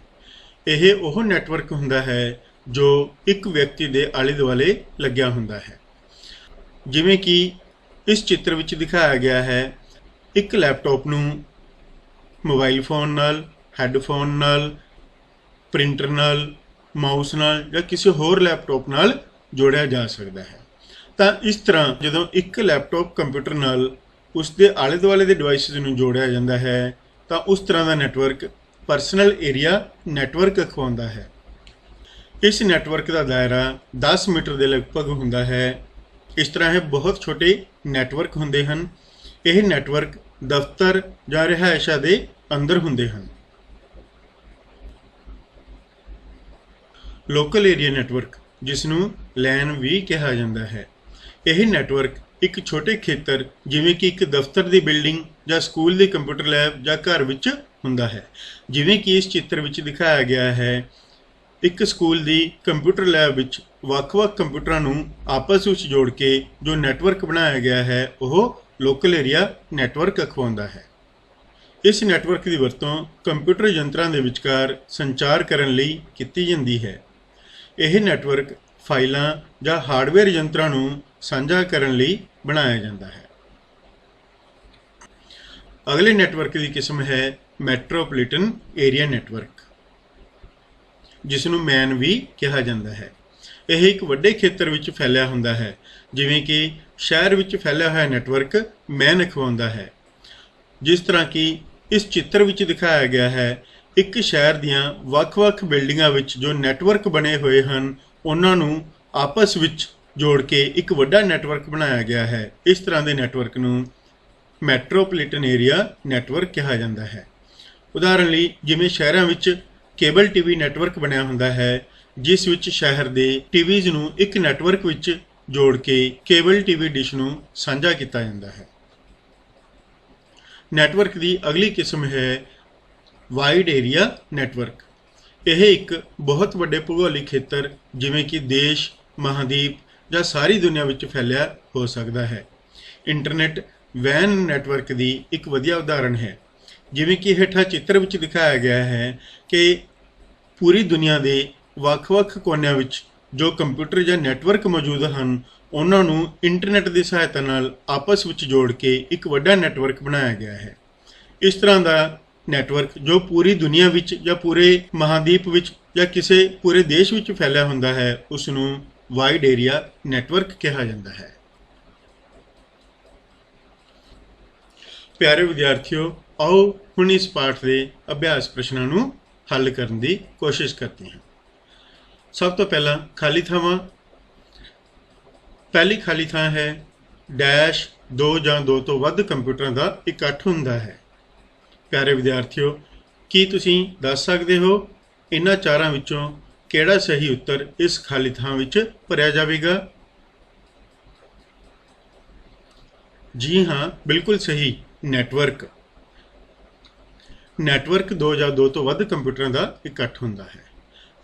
ਇਹ ਉਹ ਨੈਟਵਰਕ ਹੁੰਦਾ ਹੈ ਜੋ ਇੱਕ ਵਿਅਕਤੀ ਦੇ ਆਲੇ ਦੁਆਲੇ ਲੱਗਿਆ ਹੁੰਦਾ ਹੈ। ਜਿਵੇਂ ਕਿ ਇਸ ਚਿੱਤਰ ਵਿੱਚ ਦਿਖਾਇਆ ਗਿਆ ਹੈ, ਇੱਕ ਲੈਪਟਾਪ ਨੂੰ ਮੋਬਾਈਲ ਫੋਨ ਨਾਲ, ਹੈੱਡਫੋਨ ਨਾਲ, ਪ੍ਰਿੰਟਰ ਨਾਲ, ਮਾਊਸ ਨਾਲ ਜਾਂ ਕਿਸੇ ਹੋਰ ਲੈਪਟਾਪ ਨਾਲ ਜੋੜਿਆ ਜਾ ਸਕਦਾ ਹੈ। ਤਾਂ ਇਸ ਤਰ੍ਹਾਂ ਜਦੋਂ ਇੱਕ ਲੈਪਟਾਪ ਕੰਪਿਊਟਰ ਨਾਲ ਉਸ ਦੇ ਆਲੇ ਦੁਆਲੇ ਦੇ ਡਿਵਾਈਸਿਸ ਨੂੰ ਜੋੜਿਆ ਜਾਂਦਾ ਹੈ ਤਾਂ ਉਸ ਤਰ੍ਹਾਂ ਦਾ ਨੈਟਵਰਕ ਪਰਸਨਲ ਏਰੀਆ ਨੈਟਵਰਕ ਅਖਵਾਉਂਦਾ ਹੈ। ਇਸ ਨੈਟਵਰਕ ਦਾ ਦਾਇਰਾ 10 ਮੀਟਰ ਦੇ ਲਗਭਗ ਹੁੰਦਾ ਹੈ। ਇਸ ਤਰ੍ਹਾਂ ਇਹ ਬਹੁਤ ਛੋਟੇ ਨੈਟਵਰਕ ਹੁੰਦੇ ਹਨ। ਇਹ ਨੈਟਵਰਕ ਦਫ਼ਤਰ ਜਾਂ ਰਿਹਾਇਸ਼ਾਂ ਦੇ ਅੰਦਰ ਹੁੰਦੇ ਹਨ। ਲੋਕਲ ਏਰੀਆ ਨੈਟਵਰਕ, ਜਿਸ ਨੂੰ LAN ਵੀ ਕਿਹਾ ਜਾਂਦਾ ਹੈ, ਇਹ ਨੈਟਵਰਕ ਇੱਕ ਛੋਟੇ ਖੇਤਰ ਜਿਵੇਂ ਕਿ ਇੱਕ ਦਫ਼ਤਰ ਦੀ ਬਿਲਡਿੰਗ ਜਾਂ ਸਕੂਲ ਦੀ ਕੰਪਿਊਟਰ ਲੈਬ ਜਾਂ ਘਰ ਵਿੱਚ ਹੁੰਦਾ ਹੈ। ਜਿਵੇਂ ਕਿ ਇਸ ਚਿੱਤਰ ਵਿੱਚ ਦਿਖਾਇਆ ਗਿਆ ਹੈ, ਇੱਕ ਸਕੂਲ ਦੀ ਕੰਪਿਊਟਰ ਲੈਬ ਵਿੱਚ ਵੱਖ-ਵੱਖ ਕੰਪਿਊਟਰਾਂ ਨੂੰ ਆਪਸ ਵਿੱਚ ਜੋੜ ਕੇ ਜੋ ਨੈਟਵਰਕ ਬਣਾਇਆ ਗਿਆ ਹੈ ਉਹ ਲੋਕਲ ਏਰੀਆ ਨੈਟਵਰਕ ਅਖਵਾਉਂਦਾ ਹੈ। ਇਸ ਨੈਟਵਰਕ ਦੀ ਵਰਤੋਂ ਕੰਪਿਊਟਰ ਯੰਤਰਾਂ ਦੇ ਵਿਚਕਾਰ ਸੰਚਾਰ ਕਰਨ ਲਈ ਕੀਤੀ ਜਾਂਦੀ ਹੈ। ਇਹ ਨੈਟਵਰਕ ਫਾਈਲਾਂ ਜਾਂ ਹਾਰਡਵੇਅਰ ਯੰਤਰਾਂ ਨੂੰ ਸਾਂਝਾ ਕਰਨ ਲਈ ਬਣਾਇਆ ਜਾਂਦਾ ਹੈ। ਅਗਲੇ ਨੈਟਵਰਕ ਦੀ ਕਿਸਮ ਹੈ ਮੈਟਰੋਪੋਲੀਟਨ ਏਰੀਆ ਨੈਟਵਰਕ, ਜਿਸ ਨੂੰ ਮੈਨ ਵੀ ਕਿਹਾ ਜਾਂਦਾ ਹੈ। ਇਹ ਇੱਕ ਵੱਡੇ ਖੇਤਰ ਵਿੱਚ ਫੈਲਿਆ ਹੁੰਦਾ ਹੈ। ਜਿਵੇਂ ਕਿ ਸ਼ਹਿਰ ਵਿੱਚ ਫੈਲਿਆ ਹੋਇਆ ਨੈਟਵਰਕ ਮੈਨ ਅਖਵਾਉਂਦਾ ਹੈ। ਜਿਸ ਤਰ੍ਹਾਂ ਕਿ ਇਸ ਚਿੱਤਰ ਵਿੱਚ ਦਿਖਾਇਆ ਗਿਆ ਹੈ, ਇੱਕ ਸ਼ਹਿਰ ਦੀਆਂ ਵੱਖ-ਵੱਖ ਬਿਲਡਿੰਗਾਂ ਵਿੱਚ ਜੋ ਨੈਟਵਰਕ ਬਣੇ ਹੋਏ ਹਨ ਉਹਨਾਂ ਨੂੰ ਆਪਸ ਵਿੱਚ ਜੋੜ ਕੇ ਇੱਕ ਵੱਡਾ ਨੈਟਵਰਕ ਬਣਾਇਆ ਗਿਆ ਹੈ। ਇਸ ਤਰ੍ਹਾਂ ਦੇ ਨੈਟਵਰਕ ਨੂੰ ਮੈਟਰੋਪੋਲੀਟਨ ਏਰੀਆ ਨੈਟਵਰਕ ਕਿਹਾ ਜਾਂਦਾ ਹੈ। ਉਦਾਹਰਨ ਲਈ ਜਿਵੇਂ ਸ਼ਹਿਰਾਂ ਵਿੱਚ ਕੇਬਲ ਟੀਵੀ ਨੈਟਵਰਕ ਬਣਿਆ ਹੁੰਦਾ ਹੈ, ਜਿਸ ਵਿੱਚ ਸ਼ਹਿਰ ਦੇ ਟੀਵੀਜ਼ ਨੂੰ ਇੱਕ ਨੈਟਵਰਕ ਵਿੱਚ ਜੋੜ ਕੇ ਕੇਬਲ ਟੀਵੀ ਡਿਸ਼ ਨੂੰ ਸਾਂਝਾ ਕੀਤਾ ਜਾਂਦਾ ਹੈ। ਨੈਟਵਰਕ ਦੀ ਅਗਲੀ ਕਿਸਮ ਹੈ ਵਾਈਡ ਏਰੀਆ ਨੈਟਵਰਕ। ਇਹ ਇੱਕ ਬਹੁਤ ਵੱਡੇ ਭੂਗੋਲਿਕ ਖੇਤਰ ਜਿਵੇਂ ਕਿ ਦੇਸ਼, ਮਹਾਂਦੀਪ ਜਾਂ ਸਾਰੀ ਦੁਨੀਆ ਵਿੱਚ ਫੈਲਿਆ ਹੋ ਸਕਦਾ ਹੈ। ਇੰਟਰਨੈਟ ਵੈਨ ਨੈਟਵਰਕ ਦੀ ਇੱਕ ਵਧੀਆ ਉਦਾਹਰਣ ਹੈ। ਜਿਵੇਂ ਕਿ ਹੇਠਾਂ ਚਿੱਤਰ ਵਿੱਚ ਦਿਖਾਇਆ ਗਿਆ ਹੈ ਕਿ ਪੂਰੀ ਦੁਨੀਆ ਦੇ ਵੱਖ-ਵੱਖ ਕੋਨਿਆਂ ਵਿੱਚ ਜੋ ਕੰਪਿਊਟਰ ਜਾਂ ਨੈਟਵਰਕ ਮੌਜੂਦ ਹਨ ਉਹਨਾਂ ਨੂੰ ਇੰਟਰਨੈਟ ਦੀ ਸਹਾਇਤਾ ਨਾਲ ਆਪਸ ਵਿੱਚ ਜੋੜ ਕੇ ਇੱਕ ਵੱਡਾ ਨੈਟਵਰਕ ਬਣਾਇਆ ਗਿਆ ਹੈ। ਇਸ ਤਰ੍ਹਾਂ ਦਾ ਨੈਟਵਰਕ ਜੋ ਪੂਰੀ ਦੁਨੀਆ ਵਿੱਚ ਜਾਂ ਪੂਰੇ ਮਹਾਂਦੀਪ ਵਿੱਚ ਜਾਂ ਕਿਸੇ ਪੂਰੇ ਦੇਸ਼ ਵਿੱਚ ਫੈਲਿਆ ਹੁੰਦਾ ਹੈ ਉਸ ਨੂੰ ਵਾਈਡ ਏਰੀਆ ਨੈਟਵਰਕ ਕਿਹਾ ਜਾਂਦਾ ਹੈ। ਪਿਆਰੇ ਵਿਦਿਆਰਥੀਓ, ਆਓ ਹੁਣ ਇਸ ਪਾਠ ਦੇ ਅਭਿਆਸ ਪ੍ਰਸ਼ਨਾਂ ਨੂੰ ਹੱਲ ਕਰਨ ਦੀ ਕੋਸ਼ਿਸ਼ ਕਰਦੇ ਹਾਂ। ਸਭ ਤੋਂ ਪਹਿਲਾਂ ਖਾਲੀ ਥਾਵਾਂ। ਪਹਿਲੀ ਖਾਲੀ ਥਾਂ ਹੈ ਡੈਸ਼ 2 ਜਾਂ 2 ਤੋਂ ਵੱਧ ਕੰਪਿਊਟਰਾਂ ਦਾ ਇਕੱਠ ਹੁੰਦਾ ਹੈ। ਪਿਆਰੇ ਵਿਦਿਆਰਥੀਓ, ਕੀ ਤੁਸੀਂ ਦੱਸ ਸਕਦੇ ਹੋ ਇਹਨਾਂ ਚਾਰਾਂ ਵਿੱਚੋਂ ਕਿਹੜਾ ਸਹੀ ਉੱਤਰ ਇਸ ਖਾਲੀ ਥਾਂ ਵਿੱਚ ਭਰਿਆ ਜਾਵੇਗਾ? ਜੀ ਹਾਂ, ਬਿਲਕੁਲ ਸਹੀ, ਨੈਟਵਰਕ। ਨੈਟਵਰਕ 2 ਜਾਂ 2 ਤੋਂ ਵੱਧ ਕੰਪਿਊਟਰਾਂ ਦਾ ਇਕੱਠ ਹੁੰਦਾ ਹੈ।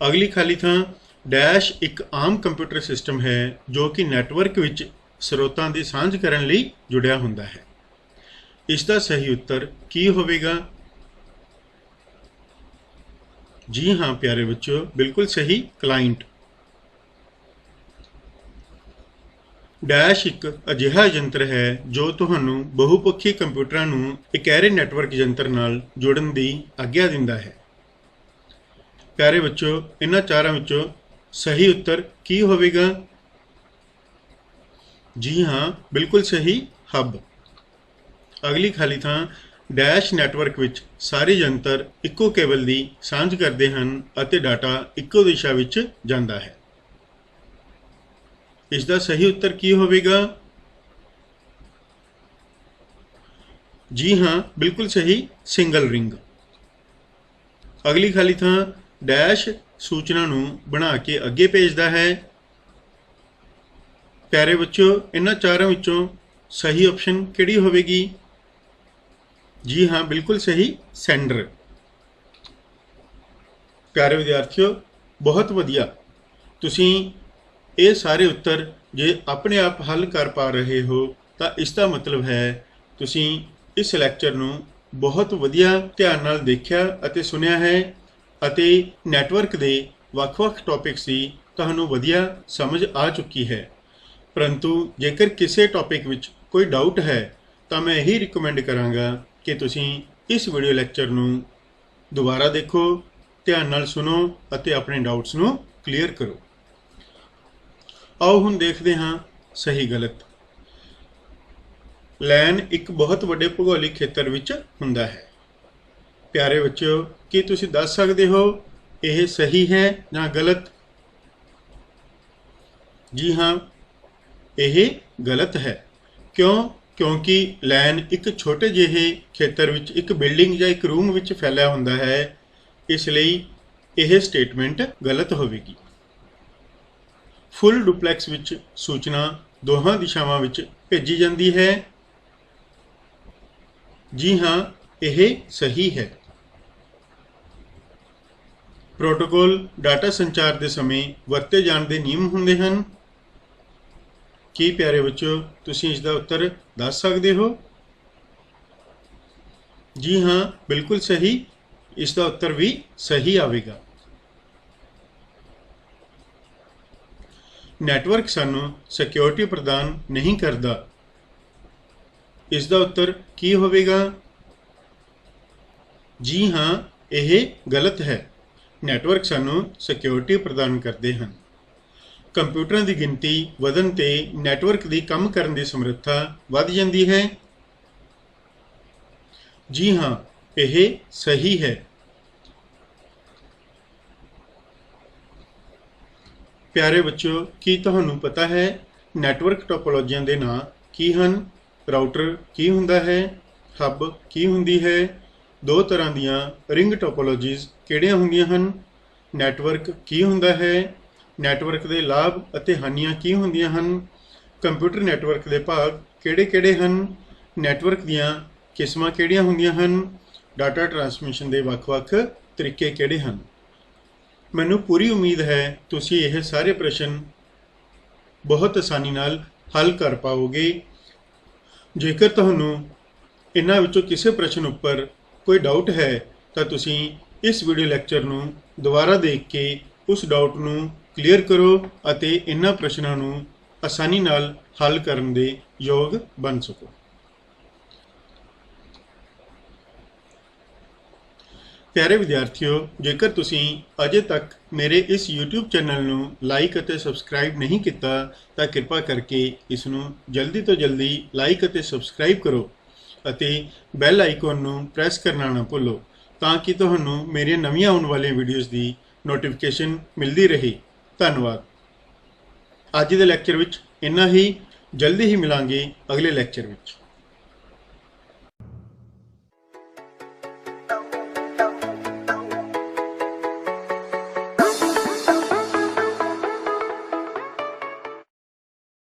ਅਗਲੀ ਖਾਲੀ ਥਾਂ ਡੈਸ਼ ਇੱਕ ਆਮ ਕੰਪਿਊਟਰ ਸਿਸਟਮ ਹੈ ਜੋ ਕਿ ਨੈਟਵਰਕ ਵਿੱਚ ਸਰੋਤਾਂ ਦੀ ਸਾਂਝ ਕਰਨ ਲਈ ਜੁੜਿਆ ਹੁੰਦਾ ਹੈ। ਇਸ ਦਾ ਸਹੀ ਉੱਤਰ ਕੀ ਹੋਵੇਗਾ? ਜੀ ਹਾਂ ਪਿਆਰੇ ਬੱਚਿਓ, ਬਿਲਕੁਲ ਸਹੀ, ਕਲਾਇੰਟ। ਡੈਸ਼ ਇੱਕ ਅਜਿਹਾ ਯੰਤਰ ਹੈ ਜੋ ਤੁਹਾਨੂੰ ਬਹੁਪੱਖੀ ਕੰਪਿਊਟਰਾਂ ਨੂੰ ਇਕਹਿਰੇ ਨੈਟਵਰਕ ਯੰਤਰ ਨਾਲ ਜੋੜਨ ਦੀ ਆਗਿਆ ਦਿੰਦਾ ਹੈ। ਪਿਆਰੇ ਬੱਚਿਓ, ਇਹਨਾਂ ਚਾਰਾਂ ਵਿੱਚੋਂ ਸਹੀ ਉੱਤਰ ਕੀ ਹੋਵੇਗਾ? ਜੀ ਹਾਂ, ਬਿਲਕੁਲ ਸਹੀ, ਹੱਬ। ਅਗਲੀ ਖਾਲੀ ਥਾਂ ਡੈਸ਼ ਨੈਟਵਰਕ ਵਿੱਚ ਸਾਰੇ ਯੰਤਰ ਇੱਕੋ ਕੇਬਲ ਦੀ ਸਾਂਝ ਕਰਦੇ ਹਨ ਅਤੇ ਡਾਟਾ ਇੱਕੋ ਦਿਸ਼ਾ ਵਿੱਚ ਜਾਂਦਾ ਹੈ। ਇਸ ਦਾ ਸਹੀ ਉੱਤਰ ਕੀ ਹੋਵੇਗਾ? ਜੀ ਹਾਂ, ਬਿਲਕੁਲ ਸਹੀ, ਸਿੰਗਲ ਰਿੰਗ। ਅਗਲੀ ਖਾਲੀ ਥਾਂ ਡੈਸ਼ ਸੂਚਨਾ ਨੂੰ ਬਣਾ ਕੇ ਅੱਗੇ ਭੇਜਦਾ ਹੈ। ਪਿਆਰੇ ਬੱਚਿਓ, ਇਹਨਾਂ ਚਾਰਾਂ ਵਿੱਚੋਂ ਸਹੀ ਆਪਸ਼ਨ ਕਿਹੜੀ ਹੋਵੇਗੀ? ਜੀ ਹਾਂ, ਬਿਲਕੁਲ ਸਹੀ, ਸੈਂਡਰ। ਪਿਆਰੇ ਵਿਦਿਆਰਥੀਓ, ਬਹੁਤ ਵਧੀਆ। ਤੁਸੀਂ ਇਹ ਸਾਰੇ ਉੱਤਰ ਜੇ ਆਪਣੇ ਆਪ ਹੱਲ ਕਰ ਪਾ ਰਹੇ ਹੋ ਤਾਂ ਇਸ ਦਾ ਮਤਲਬ ਹੈ ਤੁਸੀਂ ਇਸ ਲੈਕਚਰ ਨੂੰ ਬਹੁਤ ਵਧੀਆ ਧਿਆਨ ਨਾਲ ਦੇਖਿਆ ਅਤੇ ਸੁਣਿਆ ਹੈ ਅਤੇ ਨੈਟਵਰਕ ਦੇ ਵੱਖ-ਵੱਖ ਟੌਪਿਕਸ ਦੀ ਤੁਹਾਨੂੰ ਵਧੀਆ ਸਮਝ ਆ ਚੁੱਕੀ ਹੈ। ਪਰੰਤੂ ਜੇਕਰ ਕਿਸੇ ਟੌਪਿਕ ਵਿੱਚ ਕੋਈ ਡਾਊਟ ਹੈ ਤਾਂ ਮੈਂ ਇਹੀ ਰਿਕਮੈਂਡ ਕਰਾਂਗਾ ਕਿ ਤੁਸੀਂ ਇਸ ਵੀਡੀਓ ਲੈਕਚਰ ਨੂੰ ਦੁਬਾਰਾ ਦੇਖੋ, ਧਿਆਨ ਨਾਲ ਸੁਣੋ ਅਤੇ ਆਪਣੇ ਡਾਊਟਸ ਨੂੰ ਕਲੀਅਰ ਕਰੋ। ਆਓ ਹੁਣ ਦੇਖਦੇ ਹਾਂ ਸਹੀ ਗਲਤ। ਲੈਨ ਇੱਕ ਬਹੁਤ ਵੱਡੇ ਭੂਗੋਲਿਕ ਖੇਤਰ ਵਿੱਚ ਹੁੰਦਾ ਹੈ। ਪਿਆਰੇ ਬੱਚਿਓ, ਕੀ ਤੁਸੀਂ ਦੱਸ ਸਕਦੇ ਹੋ ਇਹ ਸਹੀ ਹੈ ਜਾਂ ਗਲਤ? ਜੀ ਹਾਂ, ਇਹ ਗਲਤ ਹੈ। ਕਿਉਂ? ਕਿਉਂਕਿ ਲੈਨ ਇੱਕ ਛੋਟੇ ਜਿਹੇ ਖੇਤਰ ਵਿੱਚ ਇੱਕ ਬਿਲਡਿੰਗ ਜਾਂ ਇੱਕ ਰੂਮ ਵਿੱਚ ਫੈਲਿਆ ਹੁੰਦਾ ਹੈ, ਇਸ ਲਈ ਇਹ ਸਟੇਟਮੈਂਟ ਗਲਤ ਹੋਵੇਗੀ। ਫੁੱਲ ਡੁਪਲੈਕਸ ਵਿੱਚ ਸੂਚਨਾ ਦੋਹਾਂ ਦਿਸ਼ਾਵਾਂ ਵਿੱਚ ਭੇਜੀ ਜਾਂਦੀ ਹੈ? ਜੀ ਹਾਂ, ਇਹ ਸਹੀ ਹੈ। ਪ੍ਰੋਟੋਕਾਲ ਡਾਟਾ ਸੰਚਾਰ ਦੇ ਸਮੇਂ ਵਰਤੇ ਜਾਣ ਦੇ ਨਿਯਮ ਹੁੰਦੇ ਹਨ। ਕੀ ਪਿਆਰੇ ਬੱਚਿਓ, ਤੁਸੀਂ ਇਸ ਦਾ ਉੱਤਰ ਦੱਸ ਸਕਦੇ ਹੋ? ਜੀ ਹਾਂ, ਬਿਲਕੁਲ ਸਹੀ। ਇਸ ਦਾ ਉੱਤਰ ਵੀ ਸਹੀ ਆਵੇਗਾ। ਨੈਟਵਰਕ ਸਾਨੂੰ ਸਿਕਿਉਰਿਟੀ ਪ੍ਰਦਾਨ ਨਹੀਂ ਕਰਦਾ। ਇਸ ਦਾ ਉੱਤਰ ਕੀ ਹੋਵੇਗਾ? ਜੀ ਹਾਂ, ਇਹ ਗਲਤ ਹੈ। ਨੈਟਵਰਕ ਸਾਨੂੰ ਸਿਕਿਉਰਿਟੀ ਪ੍ਰਦਾਨ ਕਰਦੇ ਹਨ। ਕੰਪਿਊਟਰਾਂ ਦੀ ਗਿਣਤੀ ਵਧਣ ਤੇ ਨੈਟਵਰਕ ਦੀ ਕੰਮ ਕਰਨ ਦੀ ਸਮਰੱਥਾ ਵੱਧ ਜਾਂਦੀ ਹੈ। ਜੀ ਹਾਂ, ਇਹ ਸਹੀ ਹੈ। ਪਿਆਰੇ ਬੱਚਿਓ, ਕੀ ਤੁਹਾਨੂੰ ਪਤਾ ਹੈ ਨੈਟਵਰਕ ਟੋਪੋਲੋਜੀਆਂ ਦੇ ਨਾਂ ਕੀ ਹਨ? ਰਾਊਟਰ ਕੀ ਹੁੰਦਾ ਹੈ? ਹੱਬ ਕੀ ਹੁੰਦੀ ਹੈ? ਦੋ ਤਰ੍ਹਾਂ ਦੀਆਂ ਰਿੰਗ ਟੋਪੋਲੋਜੀਜ਼ ਕਿਹੜੀਆਂ ਹੁੰਦੀਆਂ ਹਨ? ਨੈਟਵਰਕ ਕੀ ਹੁੰਦਾ ਹੈ? ਨੈਟਵਰਕ ਦੇ ਲਾਭ ਅਤੇ ਹਾਨੀਆਂ ਕੀ ਹੁੰਦੀਆਂ ਹਨ? ਕੰਪਿਊਟਰ ਨੈਟਵਰਕ ਦੇ ਭਾਗ ਕਿਹੜੇ-ਕਿਹੜੇ ਹਨ? ਨੈਟਵਰਕ ਦੀਆਂ ਕਿਸਮਾਂ ਕਿਹੜੀਆਂ ਹੁੰਦੀਆਂ ਹਨ? ਡਾਟਾ ਟਰਾਂਸਮਿਸ਼ਨ ਦੇ ਵੱਖ-ਵੱਖ ਤਰੀਕੇ ਕਿਹੜੇ ਹਨ? ਮੈਨੂੰ ਪੂਰੀ ਉਮੀਦ ਹੈ ਤੁਸੀਂ ਇਹ ਸਾਰੇ ਪ੍ਰਸ਼ਨ ਬਹੁਤ ਆਸਾਨੀ ਨਾਲ ਹੱਲ ਕਰ ਪਾਓਗੇ। ਜੇਕਰ ਤੁਹਾਨੂੰ ਇਹਨਾਂ ਵਿੱਚੋਂ ਕਿਸੇ ਪ੍ਰਸ਼ਨ ਉੱਪਰ ਕੋਈ ਡਾਊਟ ਹੈ ਤਾਂ ਤੁਸੀਂ ਇਸ ਵੀਡੀਓ ਲੈਕਚਰ ਨੂੰ ਦੁਬਾਰਾ ਦੇਖ ਕੇ ਉਸ ਡਾਊਟ ਨੂੰ ਕਲੀਅਰ ਕਰੋ ਅਤੇ ਇਹਨਾਂ ਪ੍ਰਸ਼ਨਾਂ ਨੂੰ ਆਸਾਨੀ ਨਾਲ ਹੱਲ ਕਰਨ ਦੇ ਯੋਗ ਬਣ ਸਕੋ। ਪਿਆਰੇ ਵਿਦਿਆਰਥੀਓ, ਜੇਕਰ ਤੁਸੀਂ ਅਜੇ ਤੱਕ ਮੇਰੇ ਇਸ YouTube ਚੈਨਲ ਨੂੰ ਲਾਈਕ ਅਤੇ ਸਬਸਕ੍ਰਾਈਬ ਨਹੀਂ ਕੀਤਾ ਤਾਂ ਕਿਰਪਾ ਕਰਕੇ ਇਸ ਨੂੰ ਜਲਦੀ ਤੋਂ ਜਲਦੀ ਲਾਈਕ ਅਤੇ ਸਬਸਕ੍ਰਾਈਬ ਕਰੋ ਅਤੇ ਬੈਲ ਆਈਕਨ ਨੂੰ ਪ੍ਰੈਸ ਕਰਨਾ ਨਾ ਭੁੱਲੋ ਤਾਂ ਕਿ ਤੁਹਾਨੂੰ ਮੇਰੀਆਂ ਨਵੀਆਂ ਆਉਣ ਵਾਲੀਆਂ ਵੀਡੀਓਜ਼ ਦੀ ਨੋਟੀਫਿਕੇਸ਼ਨ ਮਿਲਦੀ ਰਹੇ। ਧੰਨਵਾਦ। ਅੱਜ ਦੇ ਲੈਕਚਰ ਵਿੱਚ ਇੰਨਾ ਹੀ। ਜਲਦੀ ਹੀ ਮਿਲਾਂਗੇ ਅਗਲੇ ਲੈਕਚਰ ਵਿੱਚ।